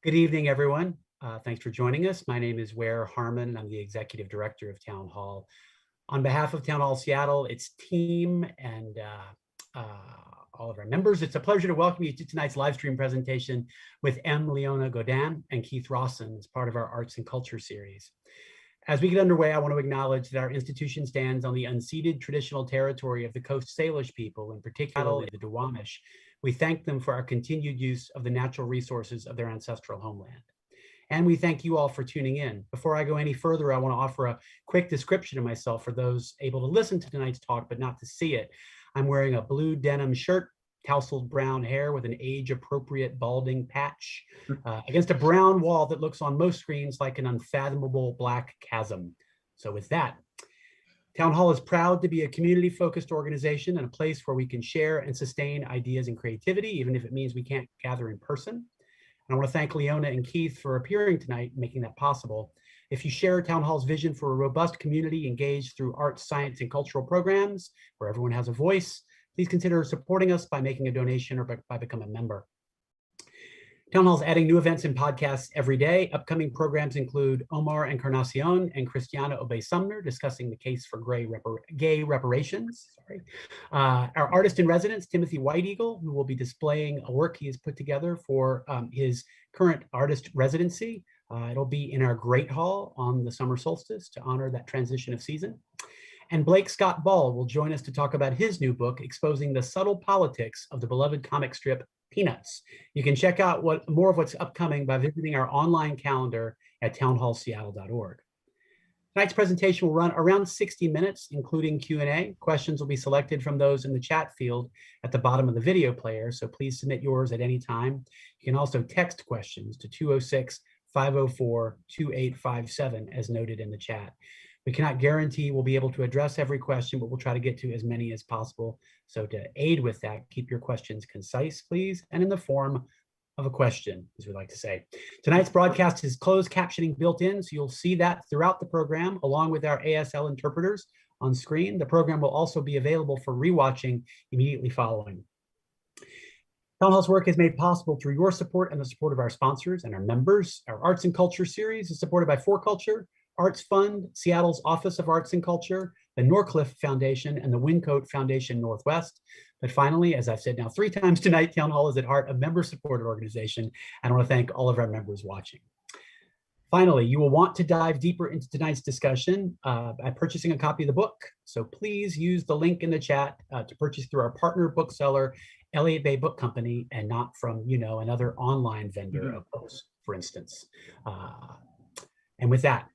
Good evening, everyone. Thanks for joining us. My name is Ware Harmon. I'm the Executive Director of Town Hall. On behalf of Town Hall Seattle, its team, and all of our members, it's a pleasure to welcome you to tonight's live stream presentation with Leona Godin and Keith Rosson as part of our Arts and Culture series. As we get underway, I want to acknowledge that our institution stands on the unceded traditional territory of the Coast Salish people, in particular the Duwamish. We thank them for our continued use of the natural resources of their ancestral homeland. And we thank you all for tuning in. Before I go any further, I want to offer a quick description of myself for those able to listen to tonight's talk, but not to see it. I'm wearing a blue denim shirt, tousled brown hair with an age-appropriate balding patch against a brown wall that looks on most screens like an unfathomable black chasm. So with that, Town Hall is proud to be a community-focused organization and a place where we can share and sustain ideas and creativity, even if it means we can't gather in person. And I want to thank Leona and Keith for appearing tonight and making that possible. If you share Town Hall's vision for a robust community engaged through arts, science, and cultural programs, where everyone has a voice, please consider supporting us by making a donation or by becoming a member. Town Hall's adding new events and podcasts every day. Upcoming programs include Omar Encarnacion and Christiana Obey Sumner discussing the case for gay reparations. Our artist in residence, Timothy White Eagle, who will be displaying a work he has put together for his current artist residency. It'll be in our Great Hall on the summer solstice to honor that transition of season. And Blake Scott Ball will join us to talk about his new book, exposing the subtle politics of the beloved comic strip Peanuts. You can check out more of what's upcoming by visiting our online calendar at townhallseattle.org. Tonight's presentation will run around 60 minutes, including Q&A. Questions will be selected from those in the chat field at the bottom of the video player, so please submit yours at any time. You can also text questions to 206-504-2857 as noted in the chat. We cannot guarantee we'll be able to address every question, but we'll try to get to as many as possible. So to aid with that, keep your questions concise, please, and in the form of a question, as we like to say. Tonight's broadcast is closed captioning built in, so you'll see that throughout the program, along with our ASL interpreters on screen. The program will also be available for rewatching immediately following. Town Hall's work is made possible through your support and the support of our sponsors and our members. Our Arts and Culture series is supported by For Culture, Arts Fund, Seattle's Office of Arts and Culture, the Norcliffe Foundation, and the Wyncote Foundation Northwest. But finally, as I've said now 3 times tonight, Town Hall is at heart a member-supported organization, and I want to thank all of our members watching. Finally, you will want to dive deeper into tonight's discussion by purchasing a copy of the book. So please use the link in the chat to purchase through our partner bookseller, Elliott Bay Book Company, and not from, another online vendor of books, for instance. And with that,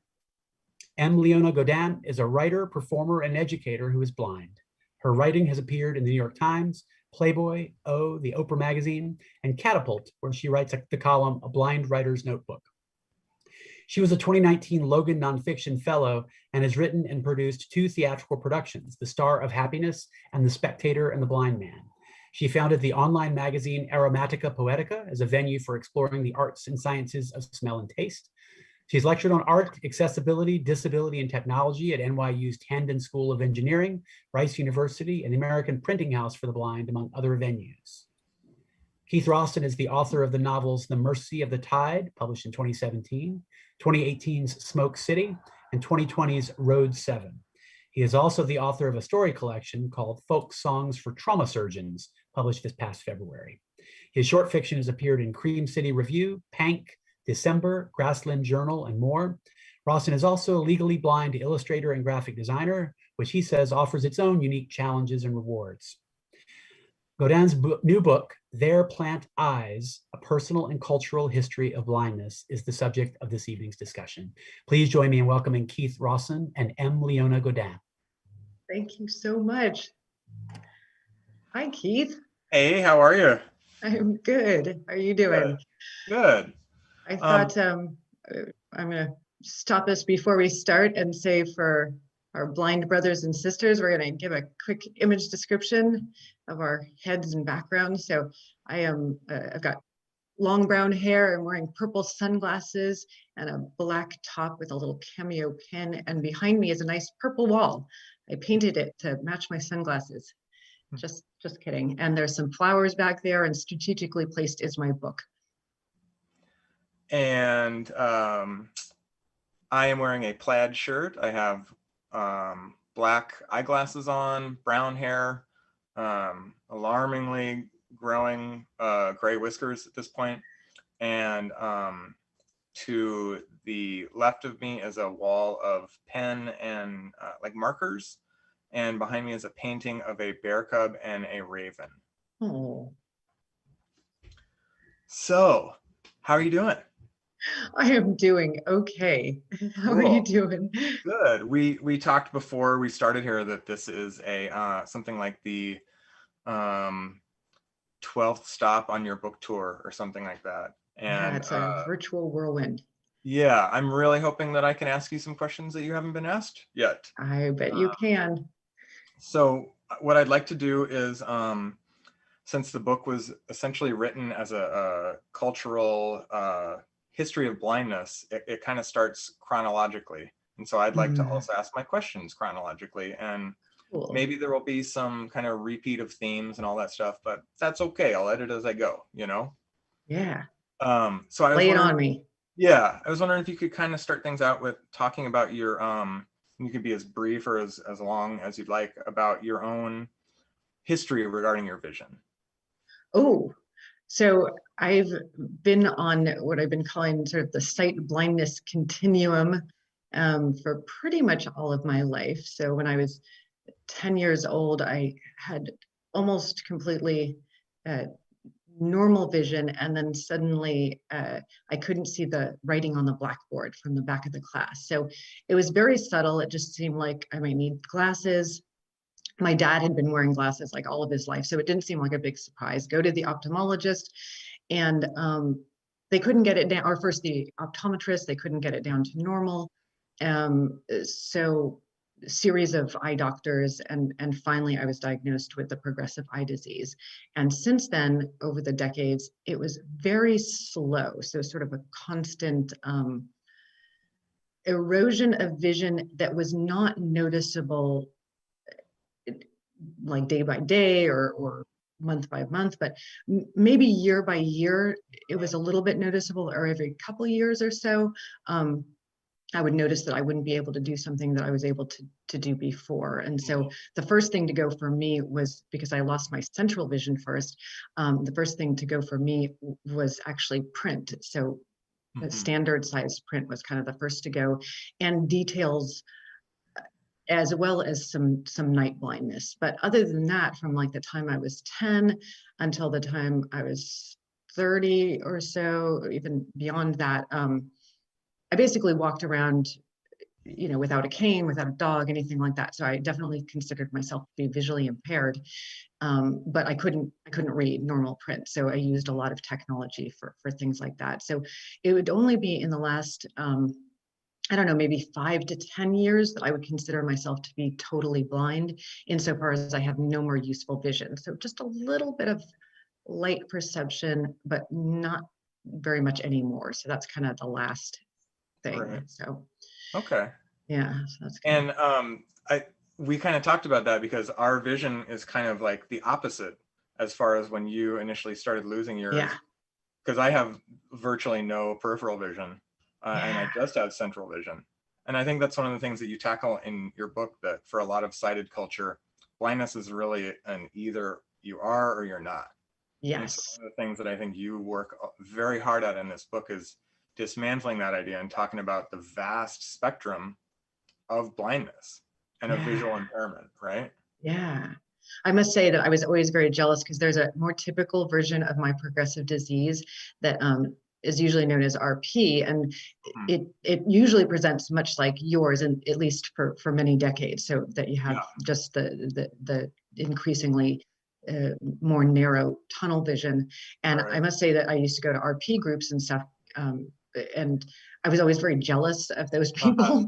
Leona Godin is a writer, performer, and educator who is blind. Her writing has appeared in the New York Times, Playboy, O, the Oprah Magazine, and Catapult, where she writes the column A Blind Writer's Notebook. She was a 2019 Logan Nonfiction Fellow and has written and produced 2 theatrical productions, The Star of Happiness and The Spectator and the Blind Man. She founded the online magazine Aromatica Poetica as a venue for exploring the arts and sciences of smell and taste. She's lectured on art, accessibility, disability, and technology at NYU's Tandon School of Engineering, Rice University, and the American Printing House for the Blind, among other venues. Keith Rosson is the author of the novels The Mercy of the Tide, published in 2017, 2018's Smoke City, and 2020's Road 7. He is also the author of a story collection called Folk Songs for Trauma Surgeons, published this past February. His short fiction has appeared in Cream City Review, Pank, December, Grassland Journal, and more. Rosson is also a legally blind illustrator and graphic designer, which he says offers its own unique challenges and rewards. Godin's new book, Their Plant Eyes, A Personal and Cultural History of Blindness, is the subject of this evening's discussion. Please join me in welcoming Keith Rosson and Leona Godin. Thank you so much. Hi, Keith. Hey, how are you? I'm good. How are you doing? Good. I thought I'm going to stop us before we start and say for our blind brothers and sisters, we're going to give a quick image description of our heads and backgrounds. So I've got long brown hair. I'm wearing purple sunglasses and a black top with a little cameo pin. And behind me is a nice purple wall. I painted it to match my sunglasses. Just kidding. And there's some flowers back there, and strategically placed is my book. And I am wearing a plaid shirt. I have black eyeglasses on, brown hair, alarmingly growing gray whiskers at this point. And to the left of me is a wall of pen and like markers. And behind me is a painting of a bear cub and a raven. Oh, So, how are you doing? I am doing okay. How are you Cool. doing? Good. We talked before we started here that this is a something like the 12th stop on your book tour or something like that. Yeah, And it's a virtual whirlwind. yeah, I'm really hoping that I can ask you some questions that you haven't been asked yet. I bet you can. So what I'd like to do is, since the book was essentially written as a cultural history of blindness, it kind of starts chronologically. And so I'd like to also ask my questions chronologically, and Cool. maybe there will be some kind of repeat of themes and all that stuff, but that's okay. I'll edit as I go, you know? Yeah. So I was Lay it on wondering, me. yeah, I was wondering if you could kind of start things out with talking about your, you could be as brief or as long as you'd like, about your own history regarding your vision. Oh, so I've been on what I've been calling sort of the sight blindness continuum for pretty much all of my life. So when I was 10 years old, I had almost completely normal vision, and then suddenly I couldn't see the writing on the blackboard from the back of the class. So it was very subtle. It just seemed like I might need glasses. My dad had been wearing glasses like all of his life, so it didn't seem like a big surprise. Go to the ophthalmologist, and they couldn't get it down, or first the optometrist, they couldn't get it down to normal. So series of eye doctors, and finally I was diagnosed with the progressive eye disease. And since then, over the decades, it was very slow. So sort of a constant erosion of vision that was not noticeable like day by day or month by month, but maybe year by year, it was a little bit noticeable, or every couple of years or so. I would notice that I wouldn't be able to do something that I was able to do before. And so the first thing to go for me was, because I lost my central vision first, the first thing to go for me was actually print. So the standard size print was kind of the first to go, and details, as well as some night blindness. But other than that, from like the time I was 10 until the time I was 30 or so, or even beyond that, I basically walked around, you know, without a cane, without a dog, anything like that. So I definitely considered myself to be visually impaired, but I couldn't read normal print. So I used a lot of technology for things like that. So it would only be in the last, I don't know, maybe 5 to 10 years that I would consider myself to be totally blind, insofar as I have no more useful vision. So just a little bit of light perception, but not very much anymore. So that's kind of the last thing. Right. So Okay. yeah, so that's good. And we kind of talked about that because our vision is kind of like the opposite as far as when you initially started losing yours. Yeah. Because I have virtually no peripheral vision, and I just have central vision. And I think that's one of the things that you tackle in your book, that for a lot of sighted culture, blindness is really an either you are or you're not. Yes. And so one of the things that I think you work very hard at in this book is dismantling that idea and talking about the vast spectrum of blindness and of visual impairment, right? Yeah. I must say that I was always very jealous, because there's a more typical version of my progressive disease that is usually known as RP, and it usually presents much like yours, and at least for many decades, so that you have just the increasingly more narrow tunnel vision. And I must say that I used to go to RP groups and stuff, and I was always very jealous of those people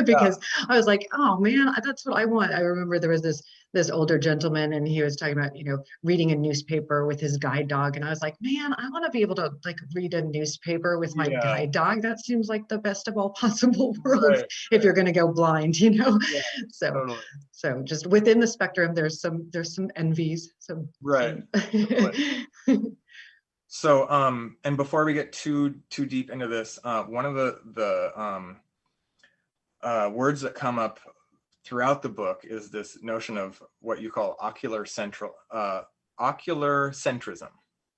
because I was like, oh man, that's what I want. I remember there was this older gentleman, and he was talking about, you know, reading a newspaper with his guide dog. And I was like, man, I want to be able to like read a newspaper with my guide dog. That seems like the best of all possible worlds if you're going to go blind, you know? So just within the spectrum, there's some envies. So, and before we get too deep into this, one of the words that come up throughout the book is this notion of what you call ocularcentrism.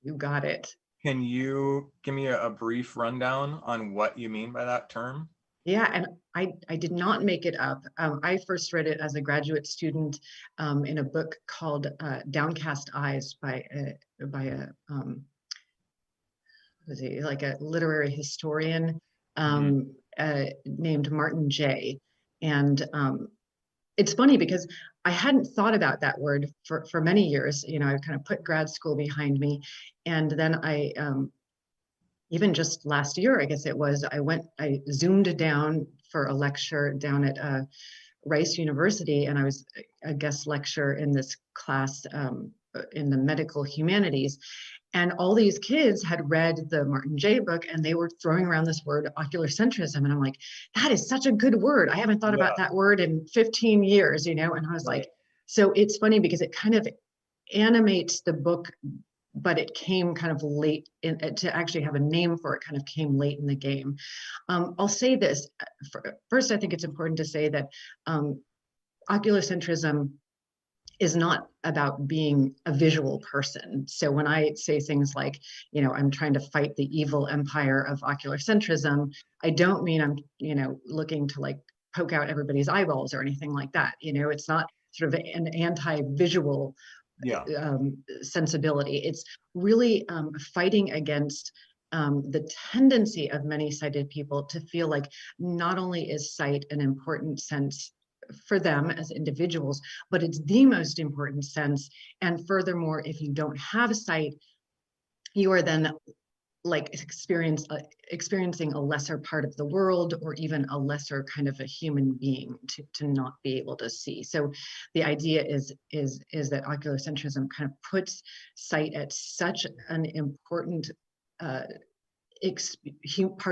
You got it. Can you give me a brief rundown on what you mean by that term? Yeah, and I did not make it up. I first read it as a graduate student in a book called Downcast Eyes by a was he like a literary historian named Martin Jay. And it's funny because I hadn't thought about that word for many years. You know, I kind of put grad school behind me, and then I even just last year, I guess it was, I zoomed down for a lecture down at Rice University, and I was a guest lecturer in this class in the medical humanities. And all these kids had read the Martin Jay book, and they were throwing around this word ocularcentrism. And I'm like, that is such a good word. I haven't thought about that word in 15 years, you know? And I was like, so it's funny because it kind of animates the book, but it came kind of late to actually have a name for it, kind of came late in the game. I'll say this. First, I think it's important to say that oculocentrism is not about being a visual person. So when I say things like, you know, I'm trying to fight the evil empire of oculocentrism, I don't mean I'm, you know, looking to like poke out everybody's eyeballs or anything like that. You know, it's not sort of an anti-visual sensibility. It's really fighting against the tendency of many sighted people to feel like not only is sight an important sense for them as individuals, but it's the most important sense. And furthermore, if you don't have sight, you are then like experiencing a lesser part of the world, or even a lesser kind of a human being to not be able to see. So the idea is that oculocentrism kind of puts sight at such an important part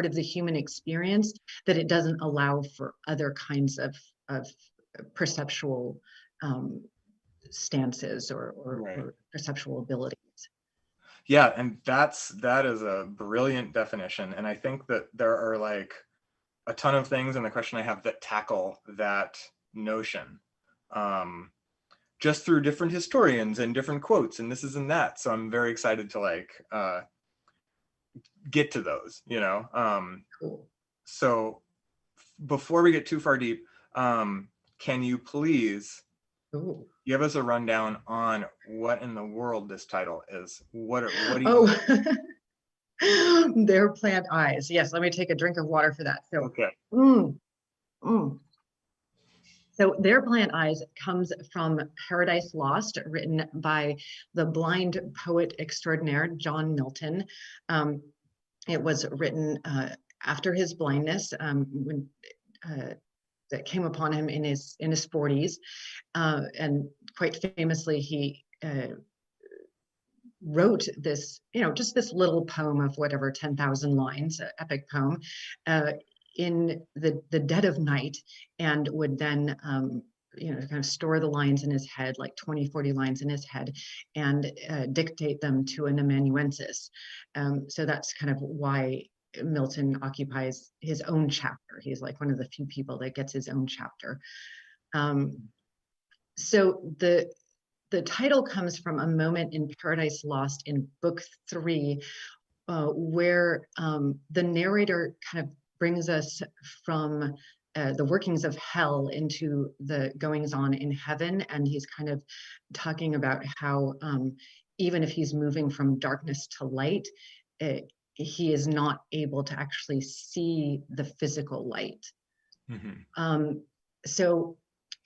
of the human experience that it doesn't allow for other kinds of perceptual stances or perceptual abilities. Yeah, and that is a brilliant definition. And I think that there are like a ton of things in the question I have that tackle that notion, just through different historians and different quotes and this is and that. So I'm very excited to like get to those, you know. Cool. So before we get too far deep, can you please give us a rundown on what in the world this title is? What do you Their plant eyes. Yes, let me take a drink of water for that. So okay. So Their Plant Eyes comes from Paradise Lost, written by the blind poet extraordinaire John Milton. It was written after his blindness, when that came upon him in his 40s, and quite famously he wrote this, you know, just this little poem of whatever 10,000 lines, epic poem, in the dead of night, and would then you know, kind of store the lines in his head, like 20-40 lines in his head, and dictate them to an amanuensis. So that's kind of why Milton occupies his own chapter. He's like one of the few people that gets his own chapter. So the title comes from a moment in Paradise Lost in book 3, where the narrator kind of brings us from the workings of hell into the goings on in heaven. And he's kind of talking about how even if he's moving from darkness to light, he is not able to actually see the physical light. So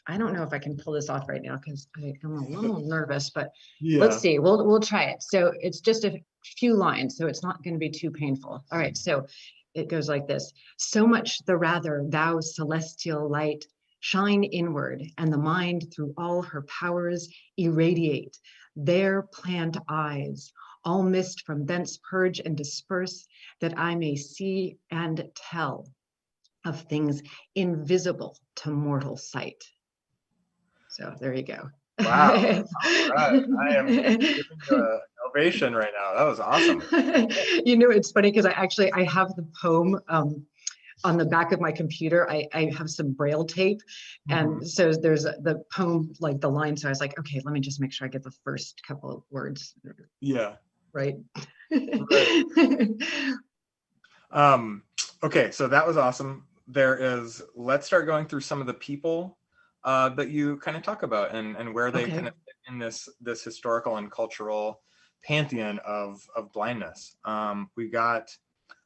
I don't know if I can pull this off right now because I'm a little nervous, but let's see, we'll try it. So it's just a few lines, so it's not going to be too painful. All right, so it goes like this. So much the rather, thou celestial light, shine inward, and the mind through all her powers irradiate. Their plant eyes, all mist from thence purge and disperse, that I may see and tell of things invisible to mortal sight. So there you go. Wow. All right. I am giving a ovation right now. That was awesome. You know, it's funny because I have the poem on the back of my computer. I have some Braille tape, and so there's the poem, like the line. So I was like, okay, let me just make sure I get the first couple of words. Yeah. Right. Right. Okay, so that was awesome. Let's start going through some of the people that you kind of talk about and where they kind of fit in this historical and cultural pantheon of blindness. We got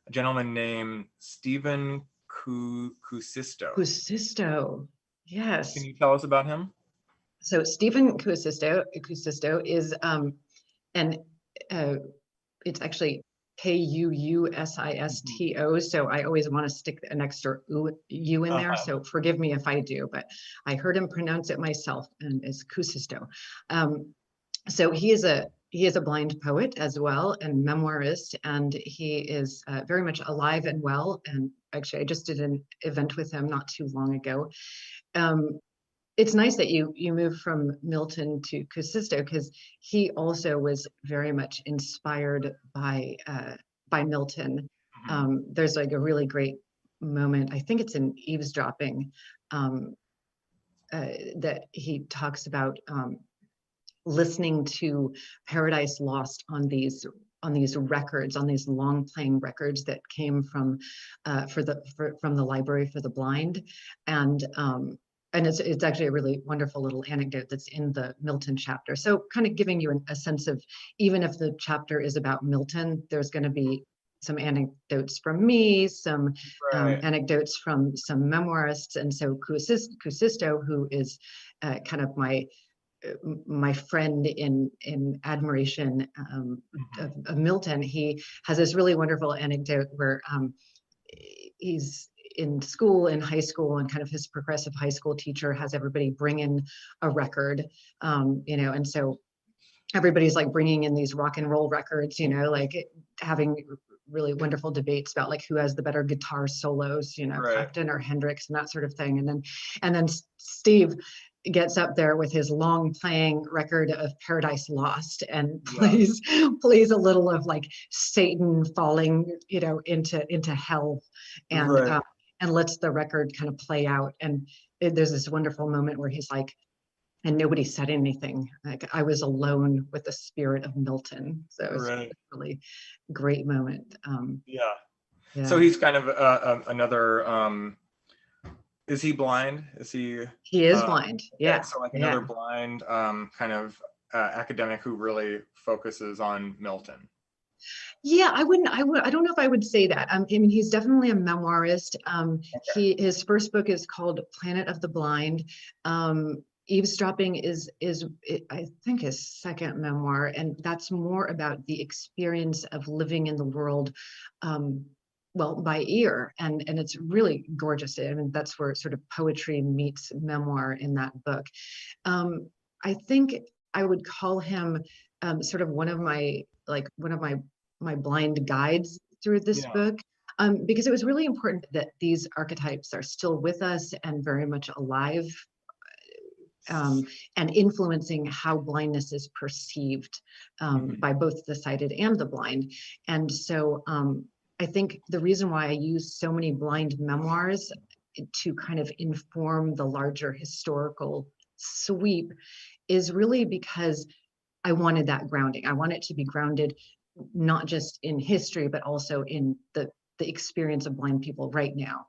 a gentleman named Stephen Cuicisto. Cuicisto, yes. Can you tell us about him? So Stephen Cuicisto is and it's actually Kuusisto. So I always want to stick an extra U in there. So forgive me if I do, but I heard him pronounce it myself, and it's Cuicisto. So he is a blind poet as well, and memoirist, and he is very much alive and well. And actually, I just did an event with him not too long ago. It's nice that you moved from Milton to Cuicisto, because he also was very much inspired by Milton. There's like a really great moment, I think it's in Eavesdropping, that he talks about listening to Paradise Lost on these records, on these long playing records that came from the library for the blind, and it's actually a really wonderful little anecdote that's in the Milton chapter. So kind of giving you a sense of, even if the chapter is about Milton, there's going to be some anecdotes from me, some anecdotes from some memoirists. And so Cuicisto, who is kind of my friend in admiration of Milton, he has this really wonderful anecdote where he's in high school, and kind of his progressive high school teacher has everybody bring in a record, and so everybody's like bringing in these rock and roll records, like having really wonderful debates about like who has the better guitar solos, Clapton or Hendrix and that sort of thing. And then Steve gets up there with his long playing record of Paradise Lost and plays a little of like Satan falling, into hell, and lets the record kind of play out. And there's this wonderful moment where he's like, and nobody said anything. Like, I was alone with the spirit of Milton. So it was a really great moment. So he's kind of another, is he blind? He is blind. Yeah. So like another blind kind of academic who really focuses on Milton. Yeah, I don't know if I would say that. I mean, he's definitely a memoirist. His first book is called Planet of the Blind. Eavesdropping is I think his second memoir, and that's more about the experience of living in the world, by ear, and it's really gorgeous. I mean, that's where sort of poetry meets memoir in that book. I think I would call him sort of one of my blind guides through this book, because it was really important that these archetypes are still with us and very much alive, and influencing how blindness is perceived by both the sighted and the blind. And so I think the reason why I use so many blind memoirs to kind of inform the larger historical sweep is really because I wanted that grounding. I want it to be grounded not just in history, but also in the experience of blind people right now,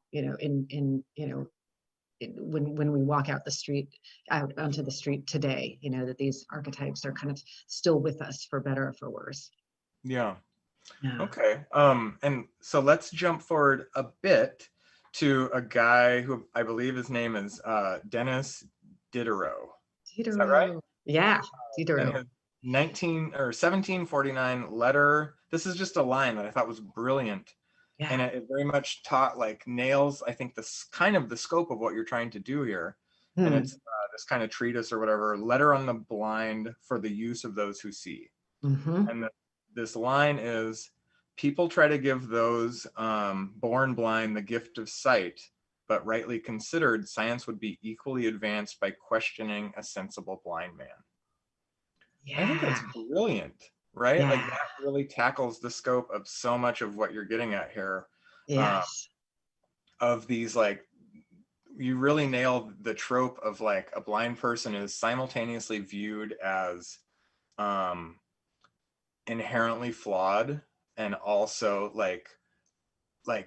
when we walk out onto the street today, that these archetypes are kind of still with us, for better or for worse. Yeah. Okay. And so let's jump forward a bit to a guy who I believe his name is Denis Dittero. Is that right? Yeah, Dittero. And his 1749 letter. This is just a line that I thought was brilliant. Yeah. And it very much nails, I think, this kind of the scope of what you're trying to do here. And it's this kind of treatise or whatever, letter on the blind for the use of those who see. And this line is, people try to give those born blind the gift of sight, but rightly considered, science would be equally advanced by questioning a sensible blind man. Yeah. I think that's brilliant. right? Yeah. Like that really tackles the scope of so much of what you're getting at here. Yes. Of these, like, you really nailed the trope of like a blind person is simultaneously viewed as inherently flawed and also like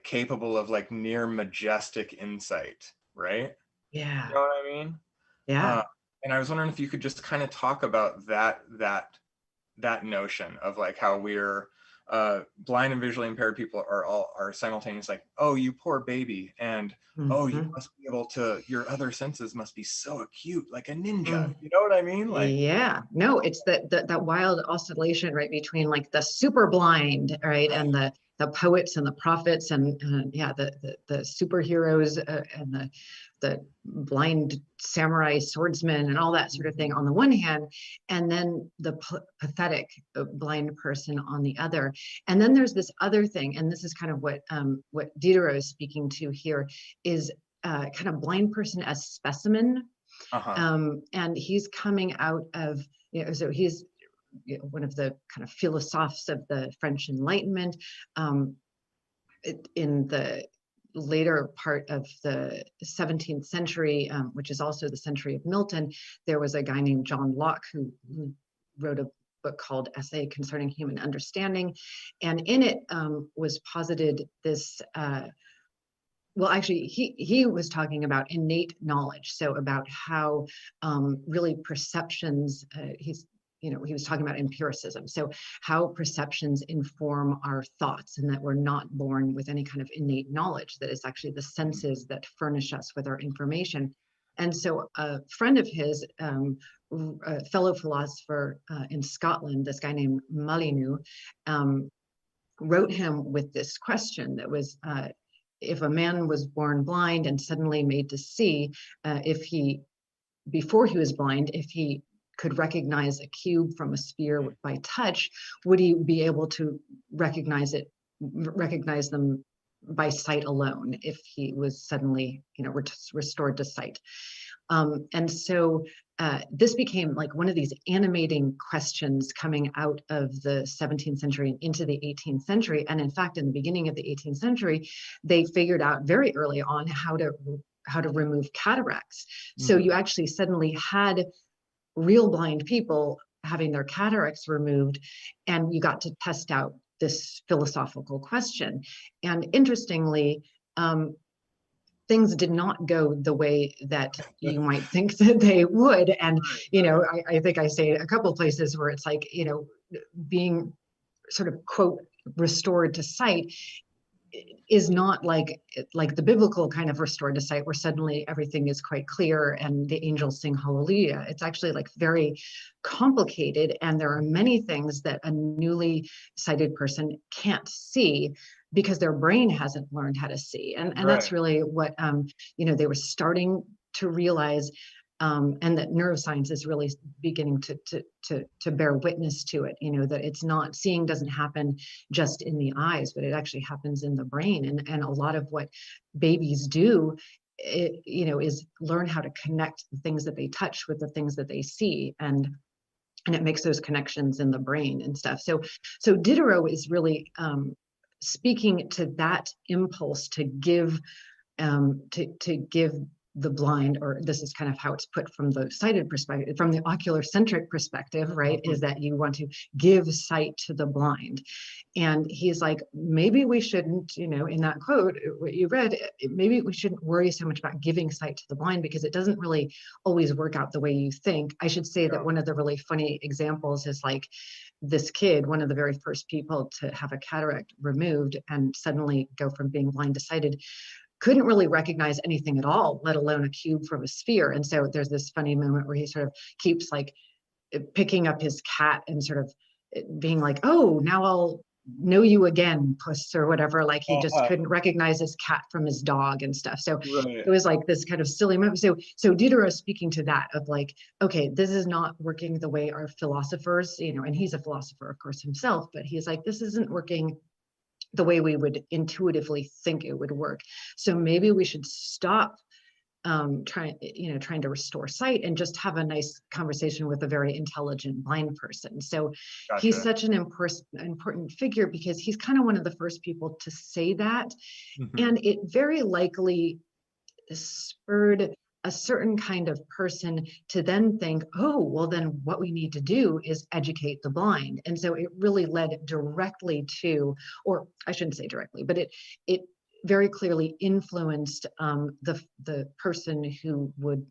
capable of like near majestic insight, right? Yeah. You know what I mean? Yeah. And I was wondering if you could just kind of talk about that notion of like how we're blind and visually impaired people are simultaneous, like, oh, you poor baby, and oh, you Mhm. must be able to, your other senses must be so acute, like a ninja. Mm. You know what I mean? Like, Yeah, no, it's that wild oscillation, right, between like the super blind, right, and the poets and the prophets and yeah, the superheroes and the blind samurai swordsman and all that sort of thing on the one hand, and then the pathetic blind person on the other. And then there's this other thing, and this is kind of what Diderot is speaking to here, is kind of blind person as specimen. And he's coming out of, so he's one of the kind of philosophes of the French Enlightenment. In the later part of the 17th century, which is also the century of Milton, there was a guy named John Locke who wrote a book called Essay Concerning Human Understanding. And in it was posited this, well, actually, he was talking about innate knowledge, so about how really perceptions. He was talking about empiricism, so how perceptions inform our thoughts, and that we're not born with any kind of innate knowledge. That it's actually the senses that furnish us with our information. And so, a friend of his, a fellow philosopher in Scotland, this guy named Molyneux, wrote him with this question that was. If a man was born blind and suddenly made to see, before he was blind, if he could recognize a cube from a sphere by touch, would he be able to recognize them by sight alone if he was suddenly, restored to sight? And so this became like one of these animating questions coming out of the 17th century and into the 18th century. And in fact, in the beginning of the 18th century, they figured out very early on how to remove cataracts. So you actually suddenly had real blind people having their cataracts removed, and you got to test out this philosophical question. And interestingly, things did not go the way that you might think that they would. And, I think I say a couple of places where it's like, being sort of, quote, restored to sight is not like the biblical kind of restored to sight where suddenly everything is quite clear and the angels sing hallelujah. It's actually like very complicated, and there are many things that a newly sighted person can't see because their brain hasn't learned how to see. And that's really what they were starting to realize, and that neuroscience is really beginning to bear witness to it. That it's not, seeing doesn't happen just in the eyes, but it actually happens in the brain. And a lot of what babies do, is learn how to connect the things that they touch with the things that they see, and it makes those connections in the brain and stuff. So Diderot is really speaking to that impulse to give the blind, or this is kind of how it's put from the sighted perspective, from the oculocentric perspective, right, is that you want to give sight to the blind. And he's like, maybe we shouldn't, in that quote, what you read, maybe we shouldn't worry so much about giving sight to the blind, because it doesn't really always work out the way you think. I should say that one of the really funny examples is like this kid, one of the very first people to have a cataract removed and suddenly go from being blind to sighted, couldn't really recognize anything at all, let alone a cube from a sphere. And so there's this funny moment where he sort of keeps like picking up his cat and sort of being like, oh, now I'll know you again, puss, or whatever. Like he just couldn't recognize his cat from his dog and stuff. So it was like this kind of silly moment. So Diderot is speaking to that of like, okay, this is not working the way our philosophers, and he's a philosopher, of course, himself, but he's like, this isn't working the way we would intuitively think it would work. So maybe we should stop trying to restore sight and just have a nice conversation with a very intelligent blind person. So he's such an important figure because he's kind of one of the first people to say that. And it very likely spurred a certain kind of person to then think, oh, well, then what we need to do is educate the blind. And so it really led directly to, or I shouldn't say directly, but it very clearly influenced the person who would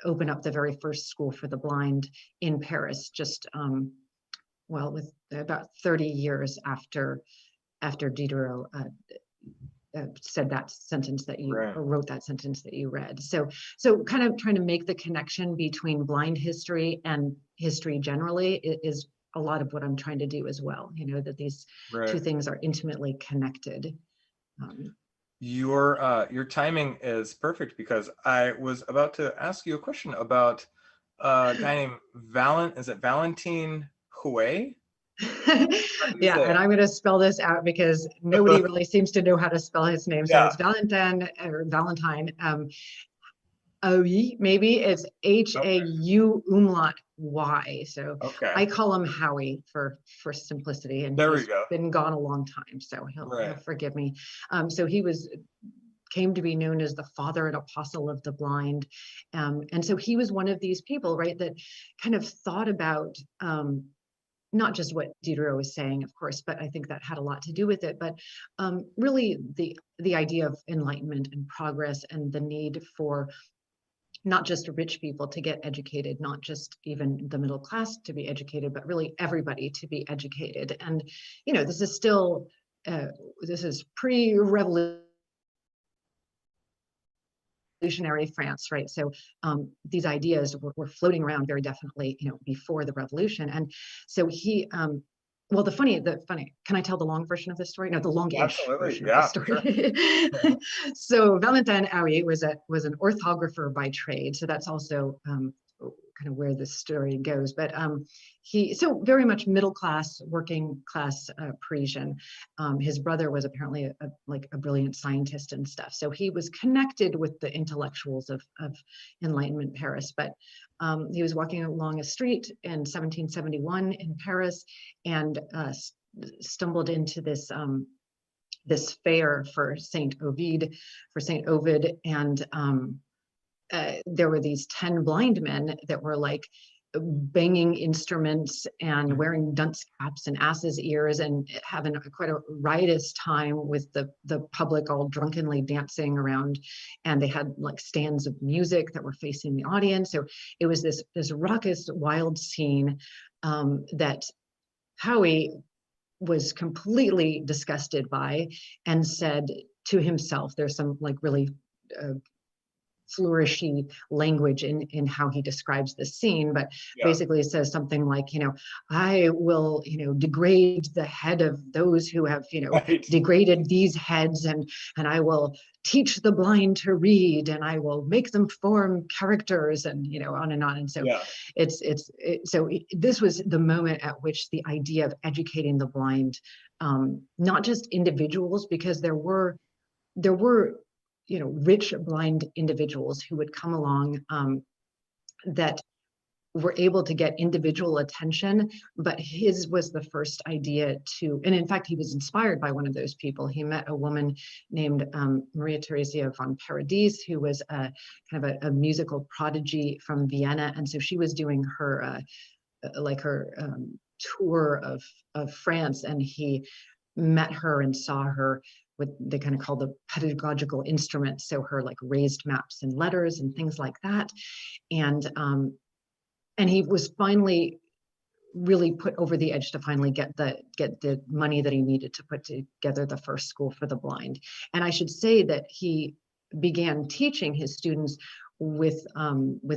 open up the very first school for the blind in Paris, just with about 30 years after Diderot said that sentence that you or wrote that sentence that you read. So kind of trying to make the connection between blind history and history generally is a lot of what I'm trying to do as well. That these two things are intimately connected. Your timing is perfect because I was about to ask you a question about a guy named Valentine Huet? Yeah, and I'm going to spell this out because nobody really seems to know how to spell his name. So it's Valentine or Valentine. Maybe it's H-A-U umlaut Y. So I call him Howie for simplicity, and he's been gone a long time, so he'll forgive me. So he came to be known as the father and apostle of the blind, and so he was one of these people, right, that kind of thought about not just what Diderot was saying, of course, but I think that had a lot to do with it, but really the idea of enlightenment and progress and the need for not just rich people to get educated, not just even the middle class to be educated, but really everybody to be educated. And, this is still, this is pre-revolutionary France, right? So these ideas were floating around very definitely, before the revolution. And so he, well, the funny, can I tell the long version of the story? No, the longish version of the story. Sure. So Valentine Hauy was an orthographer by trade. So that's also kind of where this story goes. But so very much middle class, working class Parisian. His brother was apparently a brilliant scientist and stuff. So he was connected with the intellectuals of Enlightenment Paris. But he was walking along a street in 1771 in Paris and stumbled into this this fair for Saint Ovid, and there were these 10 blind men that were like banging instruments and wearing dunce caps and asses' ears and having quite a riotous time with the public all drunkenly dancing around, and they had like stands of music that were facing the audience. So it was this raucous, wild scene that Howie was completely disgusted by and said to himself, there's some like really flourishy language in how he describes the scene, but basically it says something like, I will, degrade the head of those who have, degraded these heads, and I will teach the blind to read, and I will make them form characters, and on and on. And so this was the moment at which the idea of educating the blind, not just individuals, because there were rich blind individuals who would come along that were able to get individual attention, but his was the first idea to, and in fact, he was inspired by one of those people. He met a woman named Maria Theresia von Paradis, who was kind of a musical prodigy from Vienna. And so she was doing her, tour of France, and he met her and saw her what they kind of call the pedagogical instruments, so her like raised maps and letters and things like that, and he was finally really put over the edge to finally get the money that he needed to put together the first school for the blind. And I should say that he began teaching his students with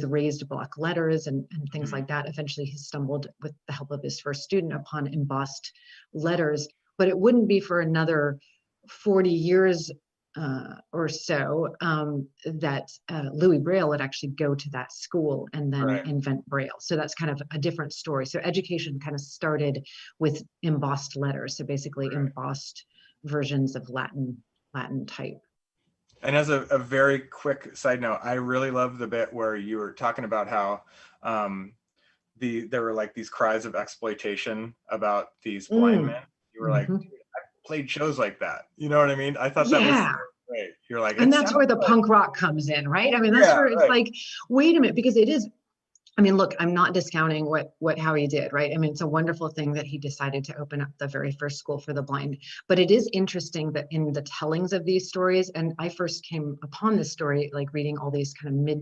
raised block letters and things like that. Eventually, he stumbled, with the help of his first student, upon embossed letters, but it wouldn't be for another 40 years or so that Louis Braille would actually go to that school and then invent Braille. So that's kind of a different story. So education kind of started with embossed letters. So basically embossed versions of Latin type. And as a very quick side note, I really love the bit where you were talking about how there were like these cries of exploitation about these blind men. You were like, Mhm. dude, I played shows like that. You know what I mean? I thought that was so Yeah. great. You're like, And it that's sounds where the like, punk rock comes in, right? I mean, that's yeah, where it's right. like, wait a minute, because it is, I mean, look, I'm not discounting what how he did, right? I mean, it's a wonderful thing that he decided to open up the very first school for the blind. But it is interesting that in the tellings of these stories, and I first came upon this story like reading all these kind of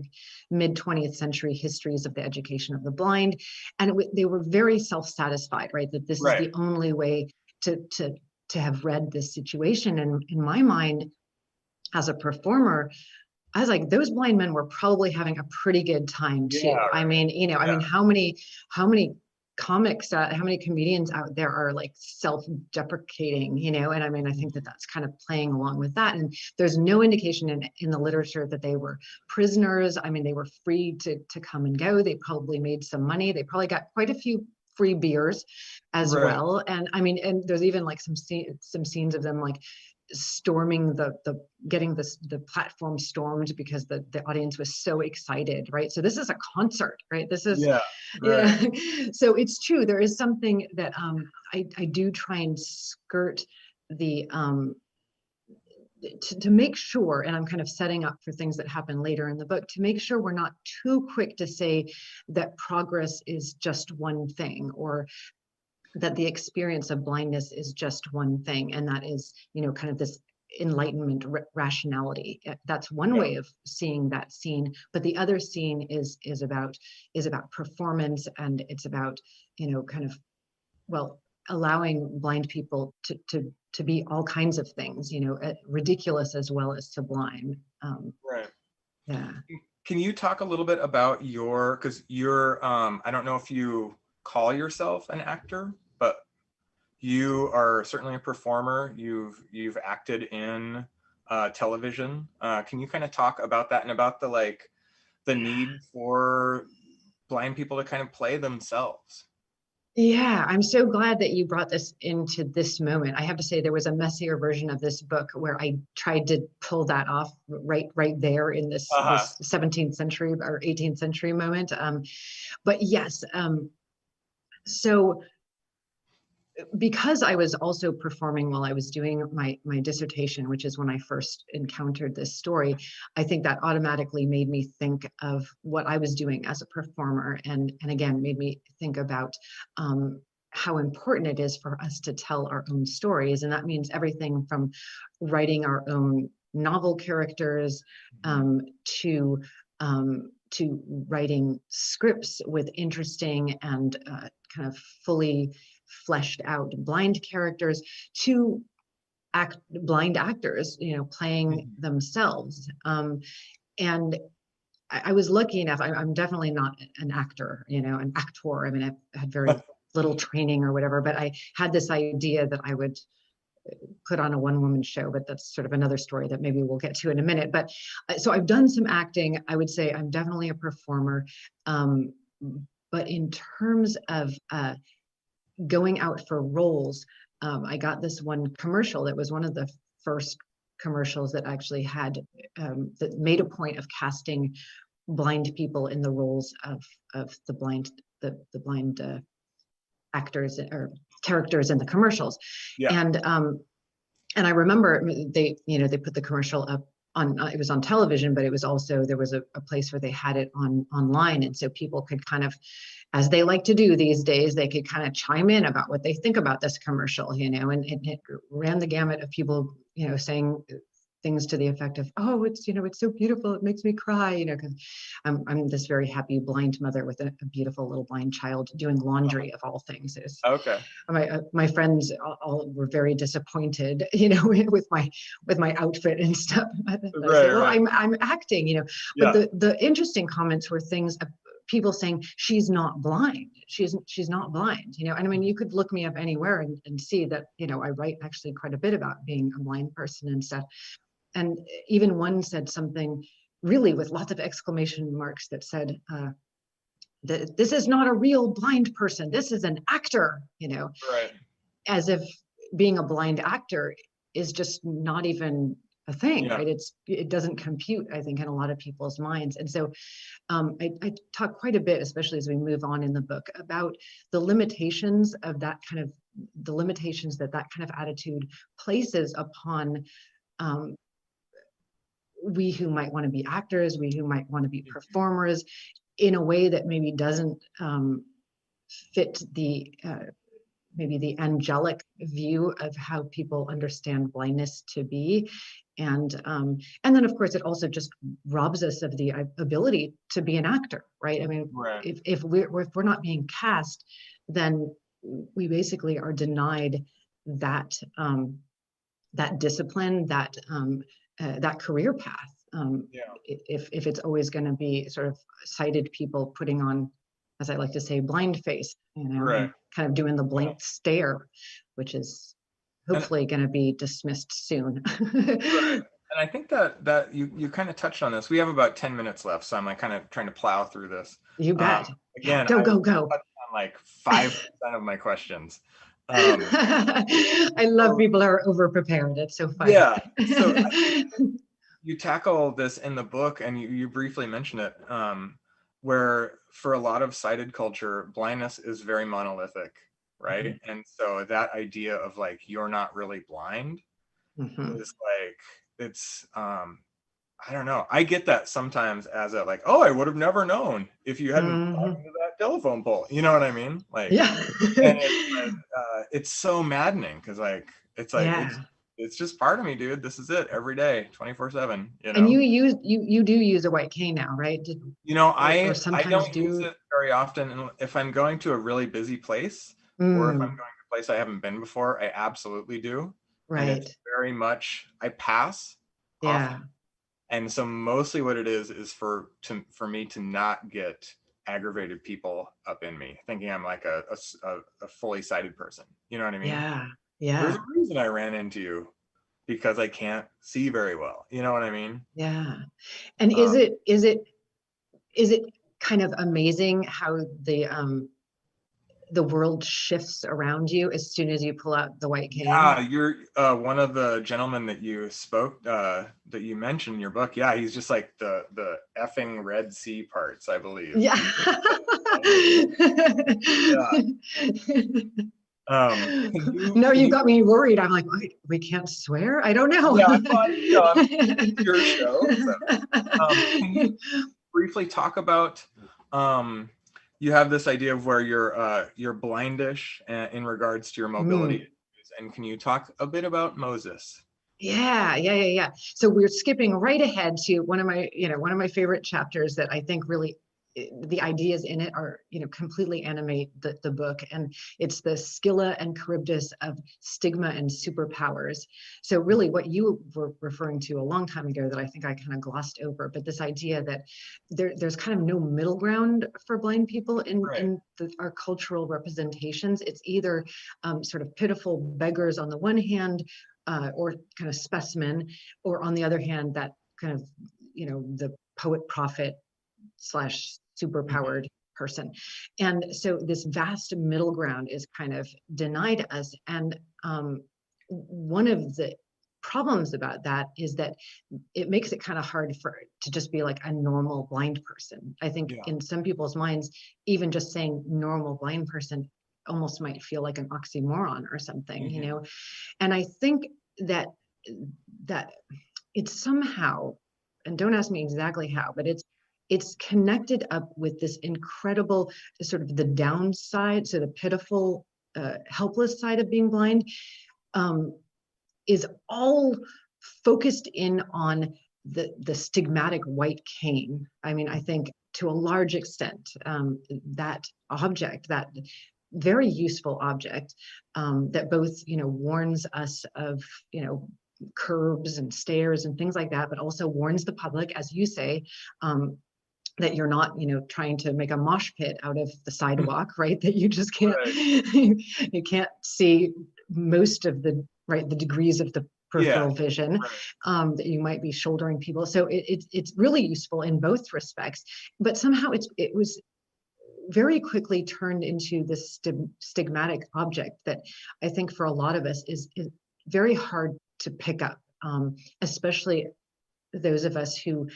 mid 20th century histories of the education of the blind, and they were very self-satisfied, right? That this is Right. the only way to have read this situation. And in my mind, as a performer, I was like, those blind men were probably having a pretty good time too. Yeah, I right. mean, I mean, Yeah. how many comics, how many comedians out there are like self-deprecating, and I mean, I think that that's kind of playing along with that. And there's no indication in the literature that they were prisoners. I mean, they were free to come and go. They probably made some money. They probably got quite a few free beers as Right. well. And I mean, and there's even like some scenes of them like storming getting the platform stormed because the audience was so excited, right? So this is a concert, right? This is, Yeah. Right. yeah. So it's true, there is something that I do try and skirt the to make sure, and I'm kind of setting up for things that happen later in the book, to make sure we're not too quick to say that progress is just one thing, or that the experience of blindness is just one thing, and that is, kind of this enlightenment rationality. That's one way of seeing that scene, but the other scene is about performance, and it's about, kind of, well, allowing blind people to be all kinds of things, ridiculous as well as sublime. Right. Yeah. Can you talk a little bit about because you're, I don't know if you call yourself an actor, but you are certainly a performer. You've acted in television. Can you kind of talk about that and about the need for blind people to kind of play themselves? Yeah, I'm so glad that you brought this into this moment. I have to say there was a messier version of this book where I tried to pull that off right there in this 17th century or 18th century moment. But yes, so because I was also performing while I was doing my dissertation, which is when I first encountered this story, I think that automatically made me think of what I was doing as a performer, and again made me think about how important it is for us to tell our own stories, and that means everything from writing our own novel characters to writing scripts with interesting and kind of fully fleshed out blind characters, to blind actors, playing themselves. And I was lucky enough, I'm definitely not an actor, an actor. I mean, I've had very little training or whatever, but I had this idea that I would put on a one-woman show, but that's sort of another story that maybe we'll get to in a minute. But so I've done some acting. I would say I'm definitely a performer. But in terms of going out for roles, I got this one commercial that was one of the first commercials that actually had that made a point of casting blind people in the roles of the blind actors or characters in the commercials. And I remember they put the commercial up on, it was on television, but it was also, there was a place where they had it online. And so people could kind of, as they like to do these days, they could kind of chime in about what they think about this commercial, and it ran the gamut of people, saying things to the effect of, oh, it's so beautiful, it makes me cry, because I'm this very happy blind mother with a beautiful little blind child doing laundry of all things. Okay. My friends all were very disappointed, with my outfit and stuff. I said, well, I'm acting, but the interesting comments were things of people saying she's not blind. She's not blind, and I mean, you could look me up anywhere and see that, I write actually quite a bit about being a blind person and stuff. And even one said something really with lots of exclamation marks that said, that this is not a real blind person, this is an actor, Right. As if being a blind actor is just not even a thing, Yeah. right? It doesn't compute, I think, in a lot of people's minds. And so I talk quite a bit, especially as we move on in the book, about the limitations of that kind of, the limitations that that kind of attitude places upon we who might want to be actors, we who might want to be performers, in a way that maybe doesn't fit the maybe the angelic view of how people understand blindness to be. And then of course it also just robs us of the ability to be an actor, right? I mean, Right. if we're not being cast, then we basically are denied that that discipline, that that career path. Yeah. If it's always going to be sort of sighted people putting on, as I like to say, blind face, you know, Right. and kind of doing the blank stare, which is hopefully going to be dismissed soon. Right. And I think that you kind of touched on this. We have about 10 minutes left, so I'm like kind of trying to plow through this. You bet. Again, go. touched on like 5% of my questions. I love people who are over prepared. It's so funny. Yeah. So I think you tackle this in the book, and you briefly mention it, where for a lot of sighted culture, blindness is very monolithic, right? Mm-hmm. And so that idea of like, you're not really blind Mm-hmm. is like, it's, I don't know. I get that sometimes as a like, oh, I would have never known if you hadn't plugged into that telephone pole. You know what I mean? Like, yeah. and it's so maddening because like, it's like, yeah. it's just part of me, dude. This is it every day, 24/7, you know? And you do use a white cane now, right? You know, or I sometimes don't use it very often. And if I'm going to a really busy place, or if I'm going to a place I haven't been before, I absolutely do. Right. And it's very much, I pass Yeah. often. And so mostly what it is for me to not get aggravated people up in me, thinking I'm like a fully sighted person. You know what I mean? Yeah. Yeah. There's a reason I ran into you, because I can't see very well. You know what I mean? Yeah. And is it kind of amazing how the world shifts around you as soon as you pull out the white cane? Yeah, you're one of the gentlemen that you spoke that you mentioned in your book. Yeah, he's just like the effing Red Sea parts, I believe. Yeah. No, you got me worried. I'm like, wait, we can't swear? I don't know. Yeah, it's your show. So. Can you briefly talk about you have this idea of where you're blindish in regards to your mobility, and can you talk a bit about Moses? Yeah. So we're skipping right ahead to one of my favorite chapters that I think really the ideas in it are, completely animate the book, and it's the Scylla and Charybdis of stigma and superpowers. So really what you were referring to a long time ago that I think I kind of glossed over, but this idea that there's kind of no middle ground for blind people in our cultural representations. It's either sort of pitiful beggars on the one hand, or kind of specimen, or on the other hand, that kind of, the poet prophet / superpowered person. And so this vast middle ground is kind of denied us. And one of the problems about that is that it makes it kind of hard to just be like a normal blind person. I think in some people's minds, even just saying normal blind person almost might feel like an oxymoron or something, And I think that it's somehow, and don't ask me exactly how, but it's connected up with this incredible sort of the downside, so the pitiful, helpless side of being blind, is all focused in on the stigmatic white cane. I mean, I think to a large extent, that object, that very useful object, that both, warns us of, curbs and stairs and things like that, but also warns the public, as you say, that you're not, trying to make a mosh pit out of the sidewalk, right? That you just can't, you can't see most of the degrees of the peripheral vision, that you might be shouldering people. So it's really useful in both respects, but somehow it was very quickly turned into this stigmatic object that I think for a lot of us is very hard to pick up. especially those of us who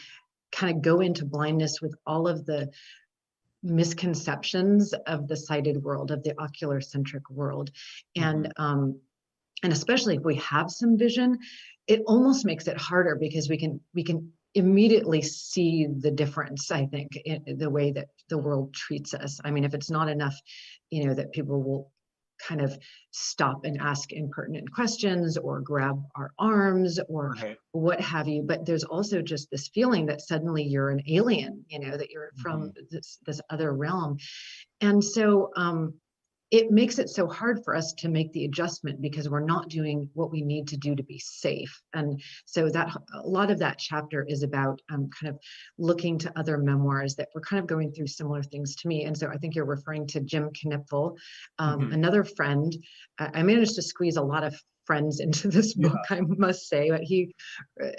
kind of go into blindness with all of the misconceptions of the sighted world, of the ocular-centric world. And especially if we have some vision, it almost makes it harder because we can immediately see the difference, I think, in the way that the world treats us. I mean, if it's not enough, that people will kind of stop and ask impertinent questions or grab our arms or what have you, but there's also just this feeling that suddenly you're an alien, that you're from this other realm. And so it makes it so hard for us to make the adjustment because we're not doing what we need to do to be safe. And so that a lot of that chapter is about kind of looking to other memoirs that were kind of going through similar things to me. And so I think you're referring to Jim Knipfel, another friend. I managed to squeeze a lot of friends into this book, I must say, but he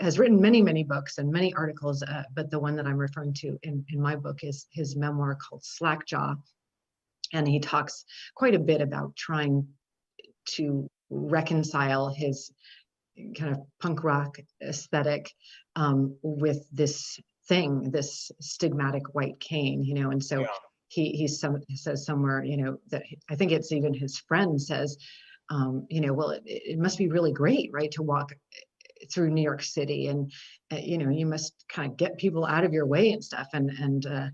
has written many, many books and many articles, but the one that I'm referring to in my book is his memoir called Slackjaw. And he talks quite a bit about trying to reconcile his kind of punk rock aesthetic with this thing, this stigmatic white cane, and so he says somewhere, that I think it's even his friend says, well, it must be really great, right, to walk through New York City, and you must kind of get people out of your way and stuff, and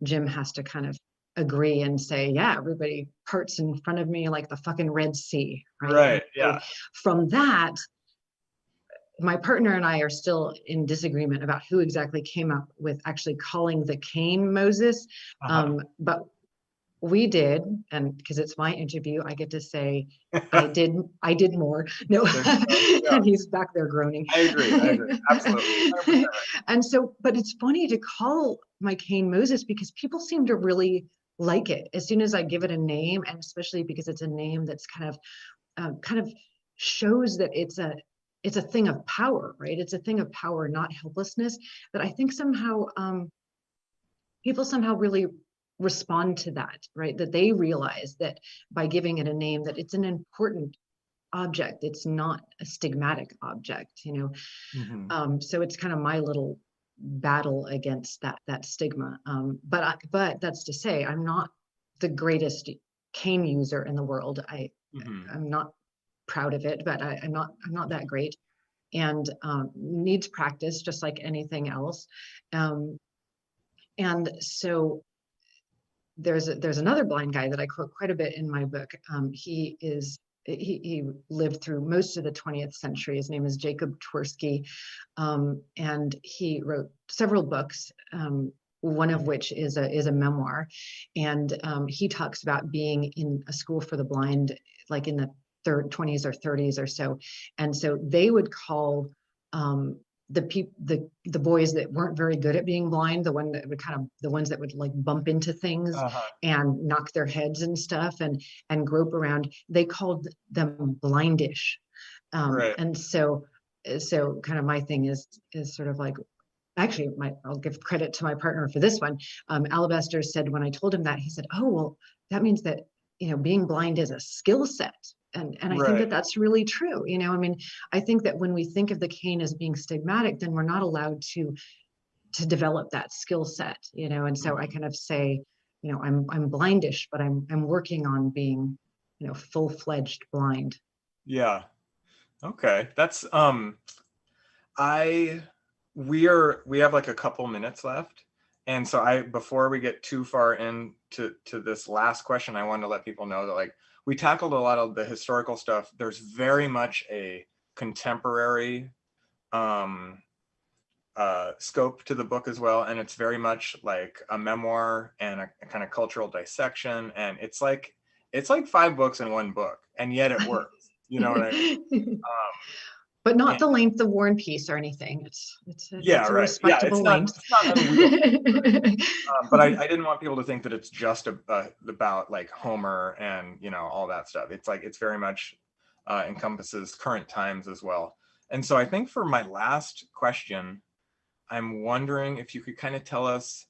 Jim has to kind of agree and say, yeah, everybody parts in front of me like the fucking Red Sea, right? So from that, my partner and I are still in disagreement about who exactly came up with actually calling the cane Moses, but we did, and because it's my interview, I get to say I did more. No, and he's back there groaning. I agree, absolutely. And so, but it's funny to call my cane Moses because people seem to really like it as soon as I give it a name, and especially because it's a name that's kind of shows that it's a thing of power, right? It's a thing of power, not helplessness. But I think somehow people somehow really respond to that, right? That they realize that by giving it a name, that it's an important object. It's not a stigmatic object, So it's kind of my little battle against that stigma. But that's to say, I'm not the greatest cane user in the world. I'm not proud of it, but I'm not that great, and needs practice just like anything else. And so there's another blind guy that I quote quite a bit in my book. He lived through most of the 20th century. His name is Jacob Twersky, and he wrote several books, one of which is a memoir. And he talks about being in a school for the blind, like in the 20s or 30s or so. And so they would call the boys that weren't very good at being blind, the ones that would like bump into things and knock their heads and stuff and grope around, they called them blindish. And so kind of my thing is sort of like, actually I'll give credit to my partner for this one. Alabaster said, when I told him that, he said, oh, well, that means that, being blind is a skill set. And I think that that's really true. I mean, I think that when we think of the cane as being stigmatic, then we're not allowed to develop that skill set, and so I kind of say, I'm blindish, but I'm working on being, full-fledged blind. Yeah. Okay. That's we have like a couple minutes left. And so before we get too far into this last question, I wanted to let people know that like we tackled a lot of the historical stuff. There's very much a contemporary scope to the book as well. And it's very much like a memoir and a kind of cultural dissection. And it's like 5 books in one book, and yet it works. You know what I mean? But not the length of War and Peace or anything. It's a respectable length. It's not unwieldy. But I didn't want people to think that it's just about like Homer and all that stuff. It's like it's very much encompasses current times as well. And so I think for my last question, I'm wondering if you could kind of tell us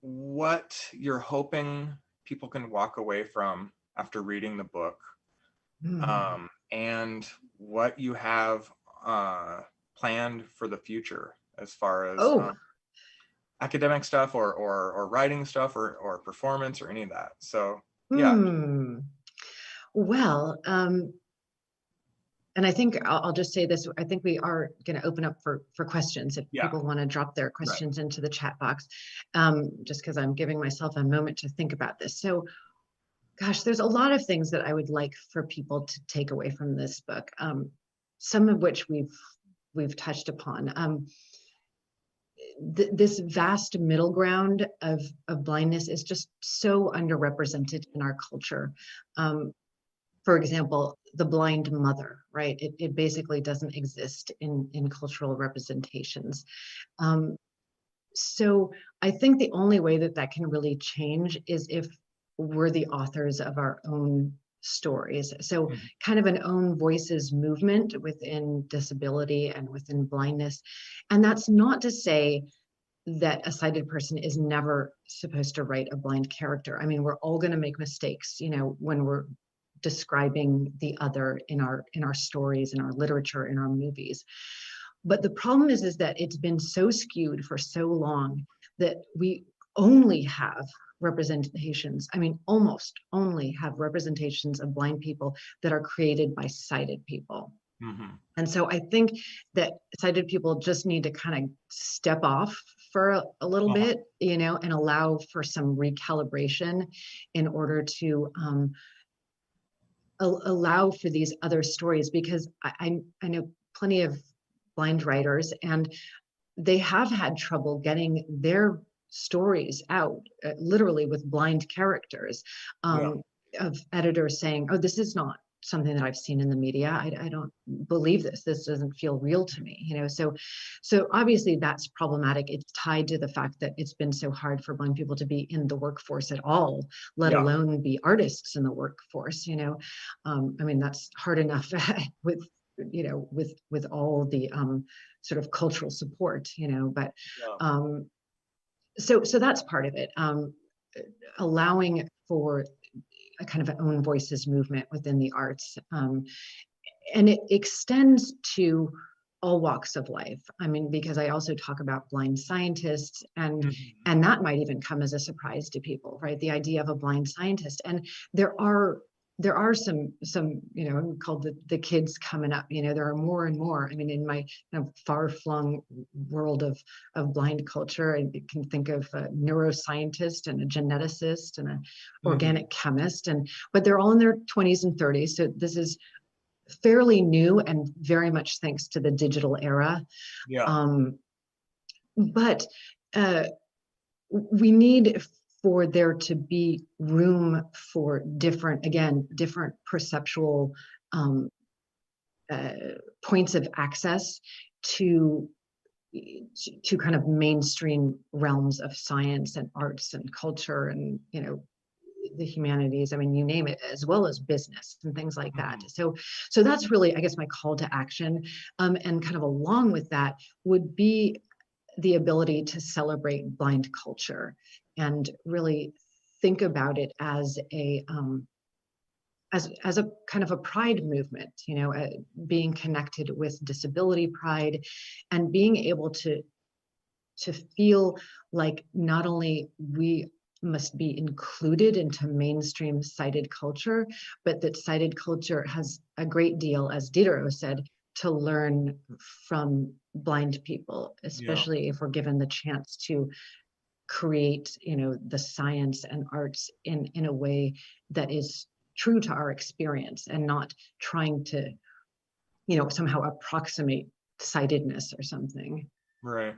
what you're hoping people can walk away from after reading the book and what you have planned for the future as far as academic stuff or writing stuff or performance or any of that. So yeah. Well, and I think I'll just say this, I think we are going to open up for questions if people want to drop their questions into the chat box, just because I'm giving myself a moment to think about this. So gosh, there's a lot of things that I would like for people to take away from this book, some of which we've touched upon. This vast middle ground of blindness is just so underrepresented in our culture. For example, the blind mother, right? It basically doesn't exist in cultural representations. So I think the only way that can really change is if we're the authors of our own stories. So kind of an own voices movement within disability and within blindness. And that's not to say that a sighted person is never supposed to write a blind character. I mean, we're all going to make mistakes, you know, when we're describing the other in our stories, in our literature, in our movies. But the problem is that it's been so skewed for so long that we only have representations, I mean, almost only have representations of blind people that are created by sighted people. And so I think that sighted people just need to kind of step off for a little bit, you know, and allow for some recalibration in order to allow for these other stories, because I know plenty of blind writers and they have had trouble getting their stories out, literally with blind characters, of editors saying, oh, this is not something that I've seen in the media. I don't believe this. This doesn't feel real to me, you know? So obviously that's problematic. It's tied to the fact that it's been so hard for blind people to be in the workforce at all, let alone be artists in the workforce, you know? I mean, that's hard enough with, you know, with all the sort of cultural support, you know, but so that's part of it. Allowing for a kind of own voices movement within the arts. And it extends to all walks of life. I mean, because I also talk about blind scientists, and that might even come as a surprise to people, right? The idea of a blind scientist. And there are some, you know, called the kids coming up, you know, there are more and more. I mean, in my kind of far-flung world of blind culture, I can think of a neuroscientist and a geneticist and an organic chemist, but they're all in their 20s and 30s. So this is fairly new and very much thanks to the digital era. But we need for there to be room for different perceptual points of access to kind of mainstream realms of science and arts and culture and, you know, the humanities, I mean, you name it, as well as business and things like that. So that's really, I guess, my call to action. And kind of along with that would be the ability to celebrate blind culture and really think about it as a kind of a pride movement, you know, being connected with disability pride and being able to feel like not only we must be included into mainstream sighted culture, but that sighted culture has a great deal, as Dittero said, to learn from blind people, especially if we're given the chance to create, you know, the science and arts in a way that is true to our experience and not trying to, you know, somehow approximate sightedness or something. Right.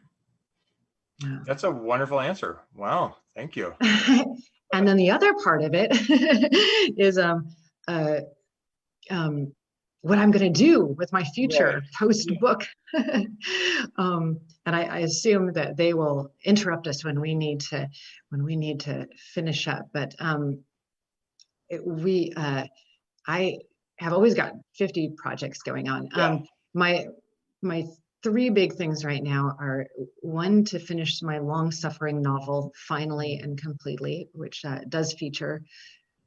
Yeah. That's a wonderful answer. Wow. Thank you. And then the other part of it is what I'm going to do with my future post-book. And I assume that they will interrupt us when we need to finish up. But I have always got 50 projects going on. My three big things right now are, one, to finish my long-suffering novel finally and completely, which does feature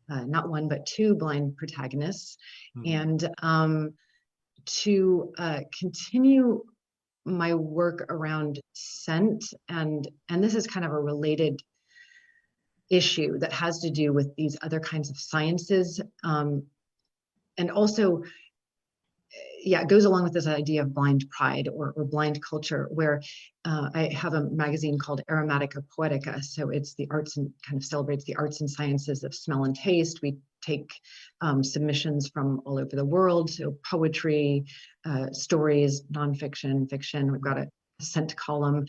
not one, but two blind protagonists, Mhm. and to continue my work around scent, and this is kind of a related issue that has to do with these other kinds of sciences, and also, yeah, it goes along with this idea of blind pride or blind culture, where I have a magazine called Aromatica Poetica. So it's the arts and kind of celebrates the arts and sciences of smell and taste. We take submissions from all over the world, so poetry, stories, nonfiction, fiction. We've got a scent column.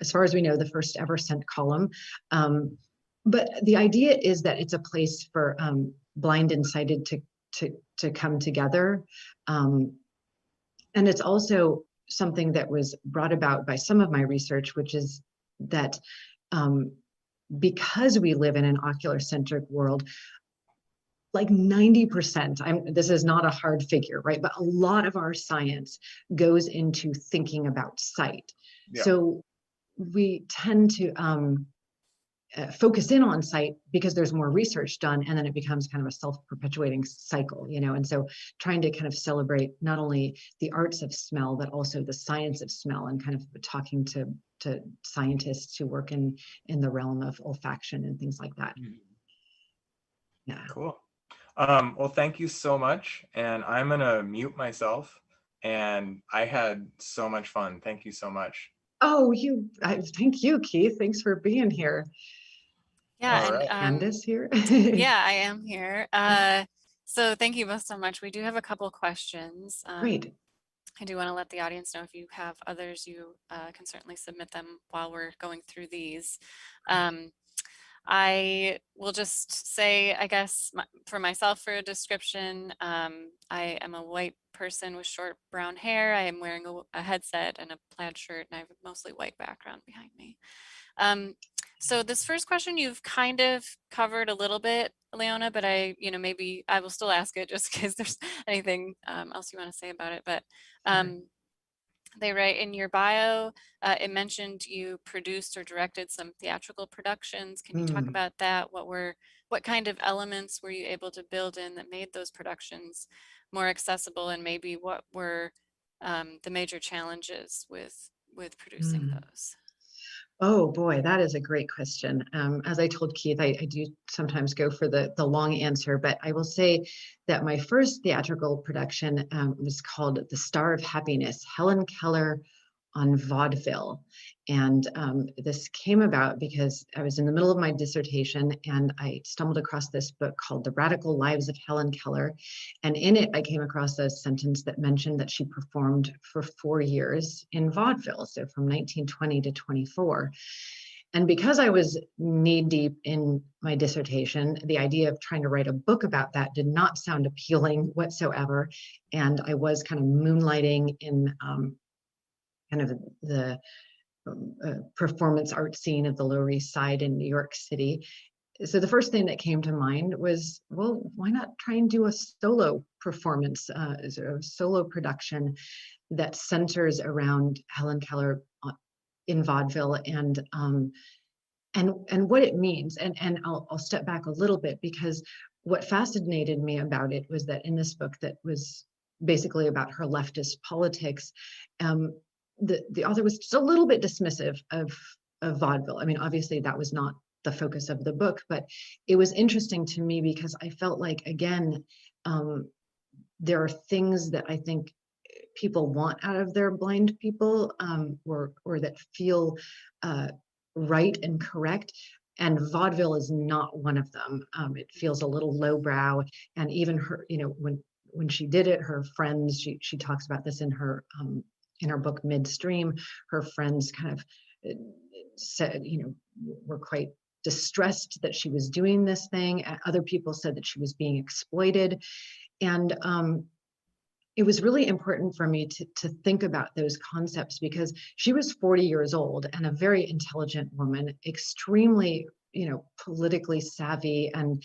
As far as we know, the first ever scent column. But the idea is that it's a place for blind and sighted to come together. And it's also something that was brought about by some of my research, which is that because we live in an ocular-centric world, like 90%, this is not a hard figure, right? But a lot of our science goes into thinking about sight. Yeah. So we tend to focus in on sight because there's more research done, and then it becomes kind of a self-perpetuating cycle, you know. And so trying to kind of celebrate not only the arts of smell, but also the science of smell, and kind of talking to scientists who work in the realm of olfaction and things like that. Yeah. Cool. Well, thank you so much. And I'm gonna mute myself. And I had so much fun. Thank you so much. Oh, thank you, Keith. Thanks for being here. Yeah, All and right. Candace here. yeah, I am here. So thank you both so much. We do have a couple questions. Great. I do want to let the audience know if you have others, you can certainly submit them while we're going through these. I will just say, I guess, for myself, for a description, I am a white person with short brown hair. I am wearing a headset and a plaid shirt, and I have a mostly white background behind me. So this first question you've kind of covered a little bit, Leona, but maybe I will still ask it just in case there's anything else you want to say about it. But they write in your bio, it mentioned you produced or directed some theatrical productions. Can you talk about that? What kind of elements were you able to build in that made those productions more accessible, and maybe what were the major challenges with producing those? Oh boy, that is a great question. As I told Keith, I do sometimes go for the long answer, but I will say that my first theatrical production was called The Star of Happiness, Helen Keller on vaudeville. And this came about because I was in the middle of my dissertation and I stumbled across this book called The Radical Lives of Helen Keller. And in it, I came across a sentence that mentioned that she performed for 4 years in vaudeville, so from 1920 to 24. And because I was knee deep in my dissertation, the idea of trying to write a book about that did not sound appealing whatsoever. And I was kind of moonlighting in kind of the performance art scene of the Lower East Side in New York City. So the first thing that came to mind was, well, why not try and do a solo performance, a solo production that centers around Helen Keller in vaudeville and what it means. And I'll step back a little bit, because what fascinated me about it was that in this book that was basically about her leftist politics, the author was just a little bit dismissive of vaudeville. I mean, obviously that was not the focus of the book, but it was interesting to me because I felt like, again, there are things that I think people want out of their blind people, or that feel right and correct. And vaudeville is not one of them. It feels a little lowbrow. And even her, when she did it, her friends, she talks about this in her book Midstream, her friends kind of said, were quite distressed that she was doing this thing. Other people said that she was being exploited. And it was really important for me to think about those concepts, because she was 40 years old and a very intelligent woman, extremely, politically savvy, and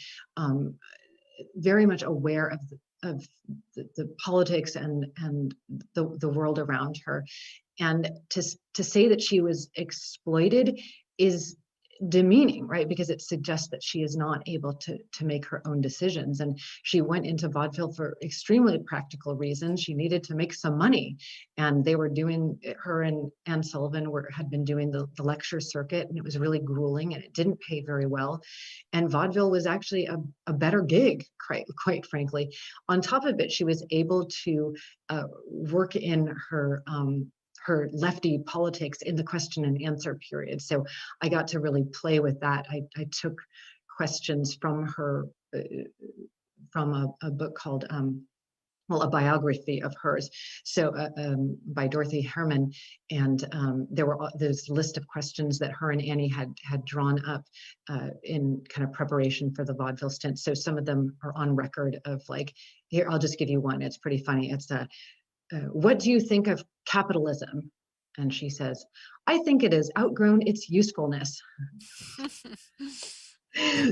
very much aware of the politics and the world around her. And to say that she was exploited is demeaning, right? Because it suggests that she is not able to make her own decisions. And she went into vaudeville for extremely practical reasons. She needed to make some money, and they were doing, her and Anne Sullivan had been doing the lecture circuit, and it was really grueling and it didn't pay very well. And vaudeville was actually a better gig, quite frankly. On top of it, she was able to work in her lefty politics in the question and answer period. So I got to really play with that. I took questions from her, from a book called, well, a biography of hers, so by Dorothy Herman, and there's a list of questions that her and Annie had drawn up in kind of preparation for the vaudeville stint. So some of them are on record of like, here, I'll just give you one. It's pretty funny. It's what do you think of capitalism? And she says, I think it has outgrown its usefulness.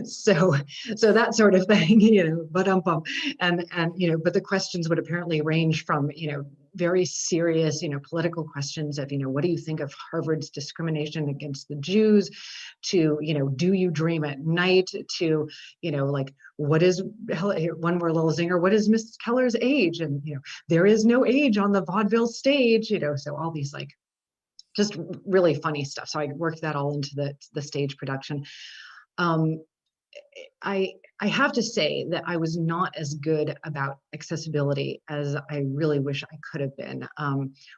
So that sort of thing, but but the questions would apparently range from, very serious, political questions of, what do you think of Harvard's discrimination against the Jews, to, do you dream at night, to, like, what is, one more little zinger, what is Miss Keller's age? And, there is no age on the vaudeville stage, so all these like just really funny stuff. So I worked that all into the stage production. I have to say that I was not as good about accessibility as I really wish I could have been.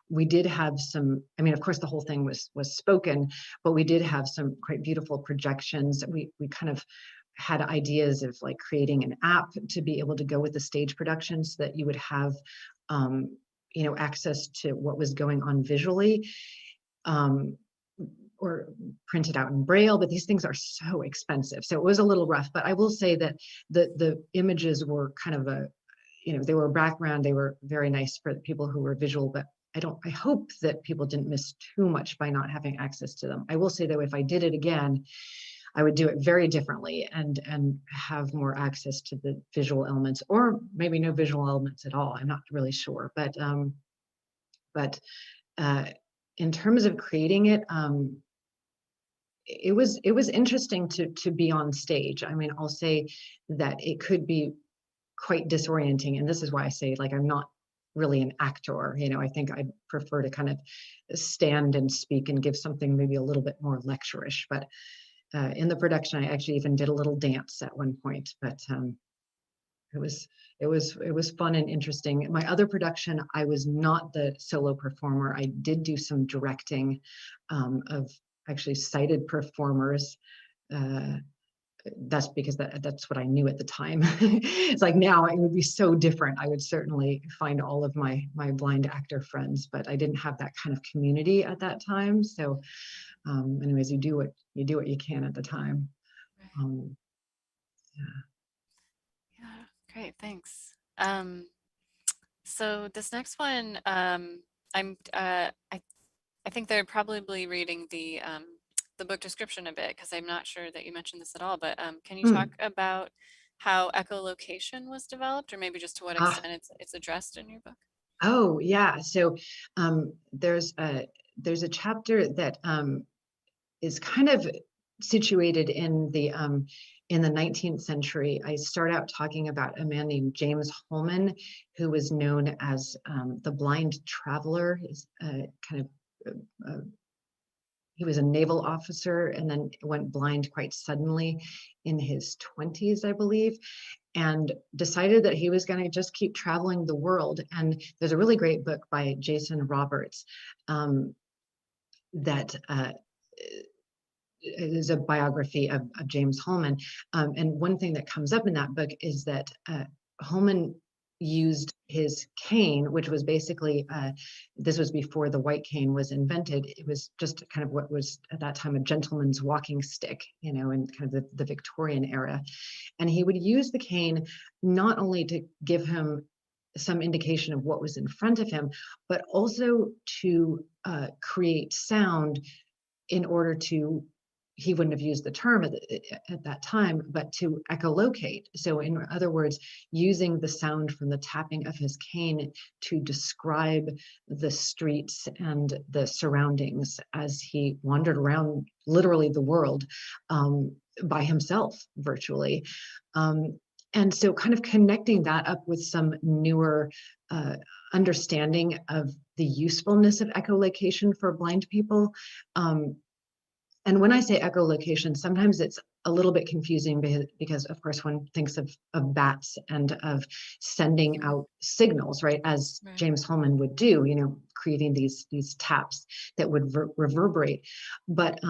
We did have some, of course, the whole thing was spoken, but we did have some quite beautiful projections. We kind of had ideas of like creating an app to be able to go with the stage productions so that you would have, access to what was going on visually. Or printed out in Braille, but these things are so expensive. So it was a little rough, but I will say that the images were kind of they were background, they were very nice for people who were visual, but I hope that people didn't miss too much by not having access to them. I will say though, if I did it again, I would do it very differently and have more access to the visual elements, or maybe no visual elements at all. I'm not really sure, but in terms of creating it, it was interesting to be on stage. I'll say that it could be quite disorienting, and this is why I say, like, I'm not really an actor. I think I'd prefer to kind of stand and speak and give something maybe a little bit more lecturish. But in the production, I actually even did a little dance at one point. But it was fun and interesting. My other production, I was not the solo performer. I did do some directing of actually sighted performers. That's because that's what I knew at the time. It's like now it would be so different. I would certainly find all of my blind actor friends, but I didn't have that kind of community at that time. So anyways, you do what you can at the time. Yeah, great, thanks. So this next one, I think they're probably reading the book description a bit, because I'm not sure that you mentioned this at all, but can you talk about how echolocation was developed, or maybe just to what extent it's addressed in your book? Oh yeah, so there's a chapter that is kind of situated in the 19th century. I start out talking about a man named James Holman, who was known as the blind traveler. He was a naval officer and then went blind quite suddenly in his 20s, I believe, and decided that he was going to just keep traveling the world. And there's a really great book by Jason Roberts that is a biography of James Holman. And one thing that comes up in that book is that Holman used his cane, which was basically, this was before the white cane was invented. It was just kind of what was at that time a gentleman's walking stick, in kind of the Victorian era. And he would use the cane not only to give him some indication of what was in front of him, but also to create sound in order to he wouldn't have used the term at that time, but to echolocate. So in other words, using the sound from the tapping of his cane to describe the streets and the surroundings as he wandered around literally the world by himself virtually. And so kind of connecting that up with some newer understanding of the usefulness of echolocation for blind people. And when I say echolocation, sometimes it's a little bit confusing because of course one thinks of bats and of sending out signals, right? As James Hillman would do, you know, creating these taps that would reverberate. But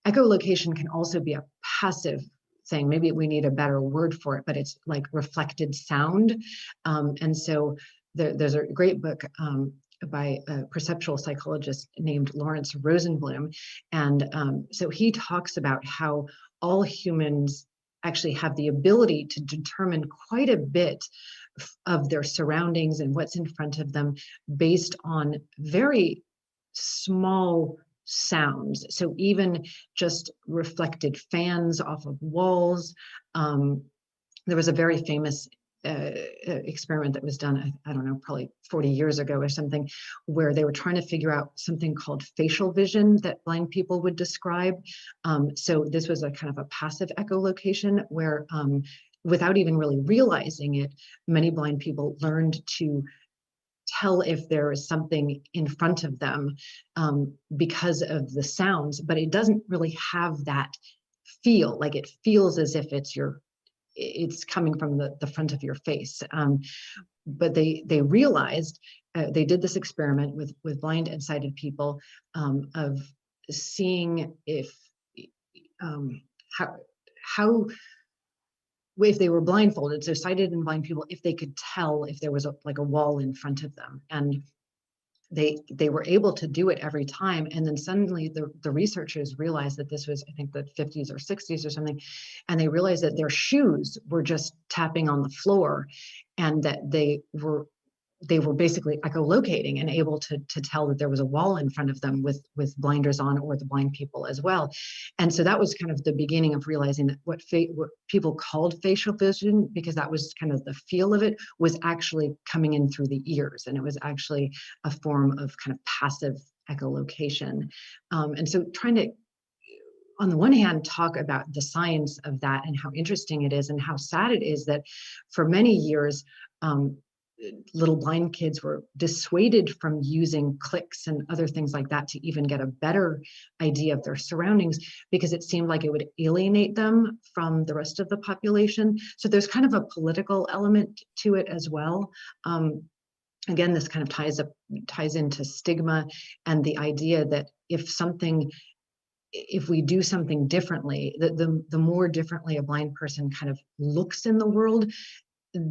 echolocation can also be a passive thing. Maybe we need a better word for it, but it's like reflected sound. And so there's a great book by a perceptual psychologist named Lawrence Rosenblum. And so he talks about how all humans actually have the ability to determine quite a bit of their surroundings and what's in front of them based on very small sounds. So even just reflected fans off of walls. There was a very famous experiment that was done, I don't know, probably 40 years ago or something, where they were trying to figure out something called facial vision that blind people would describe. So this was a kind of a passive echolocation where without even really realizing it, many blind people learned to tell if there is something in front of them because of the sounds, but it doesn't really have that feel. Like it feels as if it's coming from the front of your face. But they realized, they did this experiment with blind and sighted people of seeing if if they were blindfolded, so sighted and blind people, if they could tell if there was like a wall in front of them. And they were able to do it every time. And then suddenly the researchers realized that this was, I think, the 50s or 60s or something. And they realized that their shoes were just tapping on the floor and that they were basically echolocating and able to tell that there was a wall in front of them with blinders on, or the blind people as well. And so that was kind of the beginning of realizing that what people called facial vision, because that was kind of the feel of it, was actually coming in through the ears. And it was actually a form of kind of passive echolocation. And so trying to, on the one hand, talk about the science of that and how interesting it is and how sad it is that for many years, little blind kids were dissuaded from using clicks and other things like that to even get a better idea of their surroundings, because it seemed like it would alienate them from the rest of the population. So there's kind of a political element to it as well. Again, this kind of ties into stigma and the idea that if we do something differently, the more differently a blind person kind of looks in the world,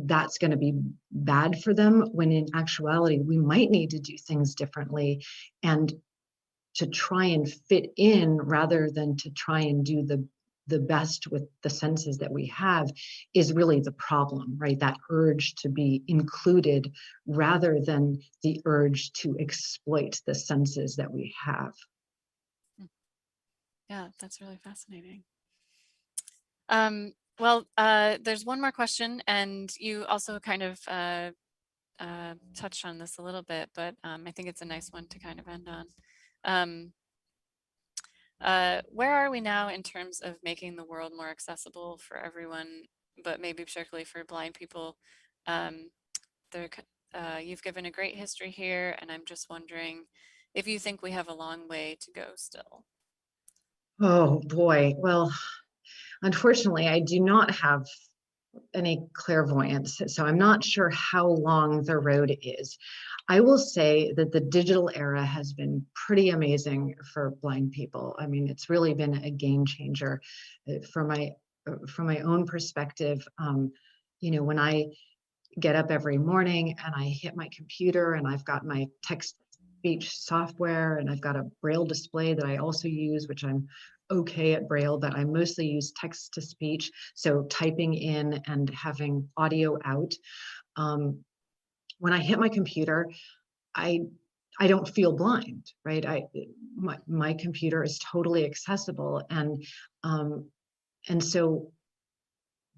that's going to be bad for them, when in actuality, we might need to do things differently and to try and fit in rather than to try and do the best with the senses that we have is really the problem, right? That urge to be included rather than the urge to exploit the senses that we have. Yeah, that's really fascinating. Well, there's one more question, and you also kind of touched on this a little bit, but I think it's a nice one to kind of end on. Where are we now in terms of making the world more accessible for everyone, but maybe particularly for blind people? You've given a great history here, and I'm just wondering if you think we have a long way to go still. Oh boy, well, unfortunately, I do not have any clairvoyance, so I'm not sure how long the road is. I will say that the digital era has been pretty amazing for blind people. I mean, it's really been a game changer. From my own perspective, you know, when I get up every morning and I hit my computer and I've got my text speech software and I've got a Braille display that I also use, which I'm okay at Braille, but I mostly use text to speech. So typing in and having audio out. When I hit my computer, I I don't feel blind, right? My computer is totally accessible, and so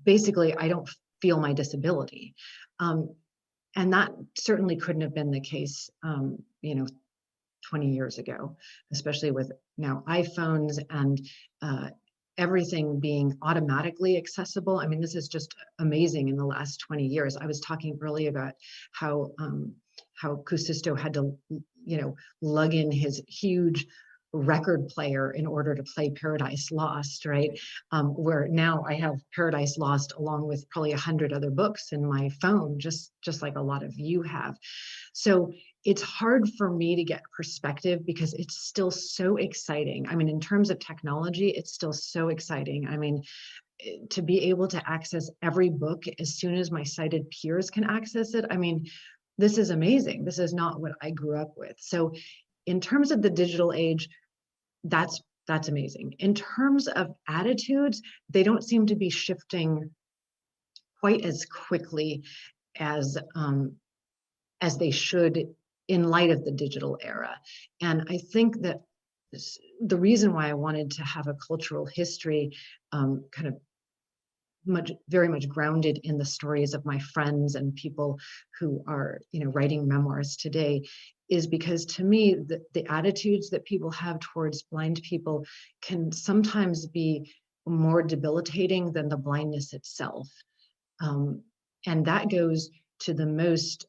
basically I don't feel my disability, and that certainly couldn't have been the case, 20 years ago, especially with now iPhones and everything being automatically accessible. I mean, this is just amazing in the last 20 years. I was talking earlier about how Cuicisto had to, lug in his huge record player in order to play Paradise Lost, right? Where now I have Paradise Lost along with probably 100 other books in my phone, just like a lot of you have. So it's hard for me to get perspective because it's still so exciting. I mean, in terms of technology, it's still so exciting. I mean, to be able to access every book as soon as my sighted peers can access it, I mean, this is amazing. This is not what I grew up with. So in terms of the digital age, that's amazing. In terms of attitudes, they don't seem to be shifting quite as quickly as they should in light of the digital era. And I think that the reason why I wanted to have a cultural history kind of very much grounded in the stories of my friends and people who are, writing memoirs today, is because to me, the attitudes that people have towards blind people can sometimes be more debilitating than the blindness itself. And that goes to the most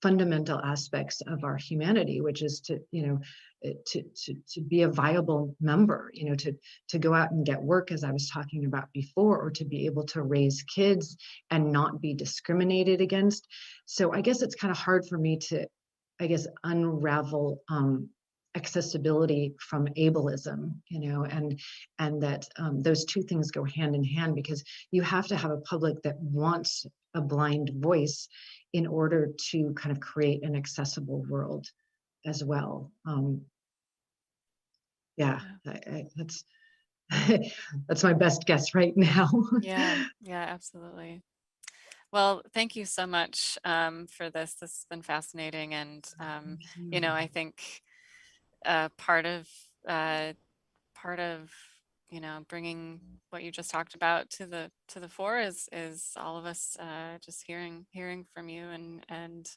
fundamental aspects of our humanity, which is to be a viable member, to go out and get work, as I was talking about before, or to be able to raise kids and not be discriminated against. So I guess it's kind of hard for me to, unravel accessibility from ableism, and that those two things go hand in hand, because you have to have a public that wants a blind voice in order to kind of create an accessible world as well. That's that's my best guess right now. Yeah, absolutely. Well, thank you so much for this. This has been fascinating, and I think part of bringing what you just talked about to the fore is all of us just hearing from you and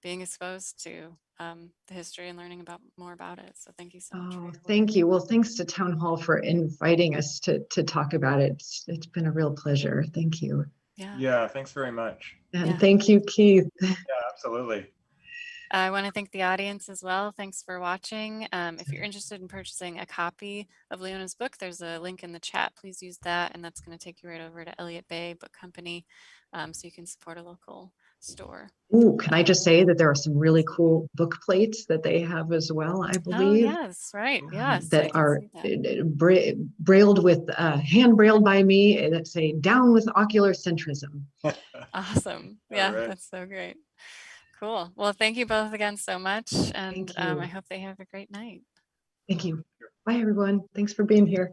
being exposed to the history and learning more about it. So thank you so much. Oh, thank you. Well, thanks to Town Hall for inviting us to talk about it. It's been a real pleasure. Thank you. Yeah, thanks very much. And thank you, Keith. Yeah, absolutely. I want to thank the audience as well. Thanks for watching. If you're interested in purchasing a copy of Leona's book, there's a link in the chat. Please use that, and that's going to take you right over to Elliott Bay Book Company, so you can support a local store. Ooh, can I just say that there are some really cool book plates that they have as well, I believe. Oh, yes, right. Yes. That are brailled with, hand brailled by me, that say "Down with ocularcentrism." Awesome. Yeah, right. That's so great. Cool. Well, thank you both again so much. And I hope they have a great night. Thank you. Bye, everyone. Thanks for being here.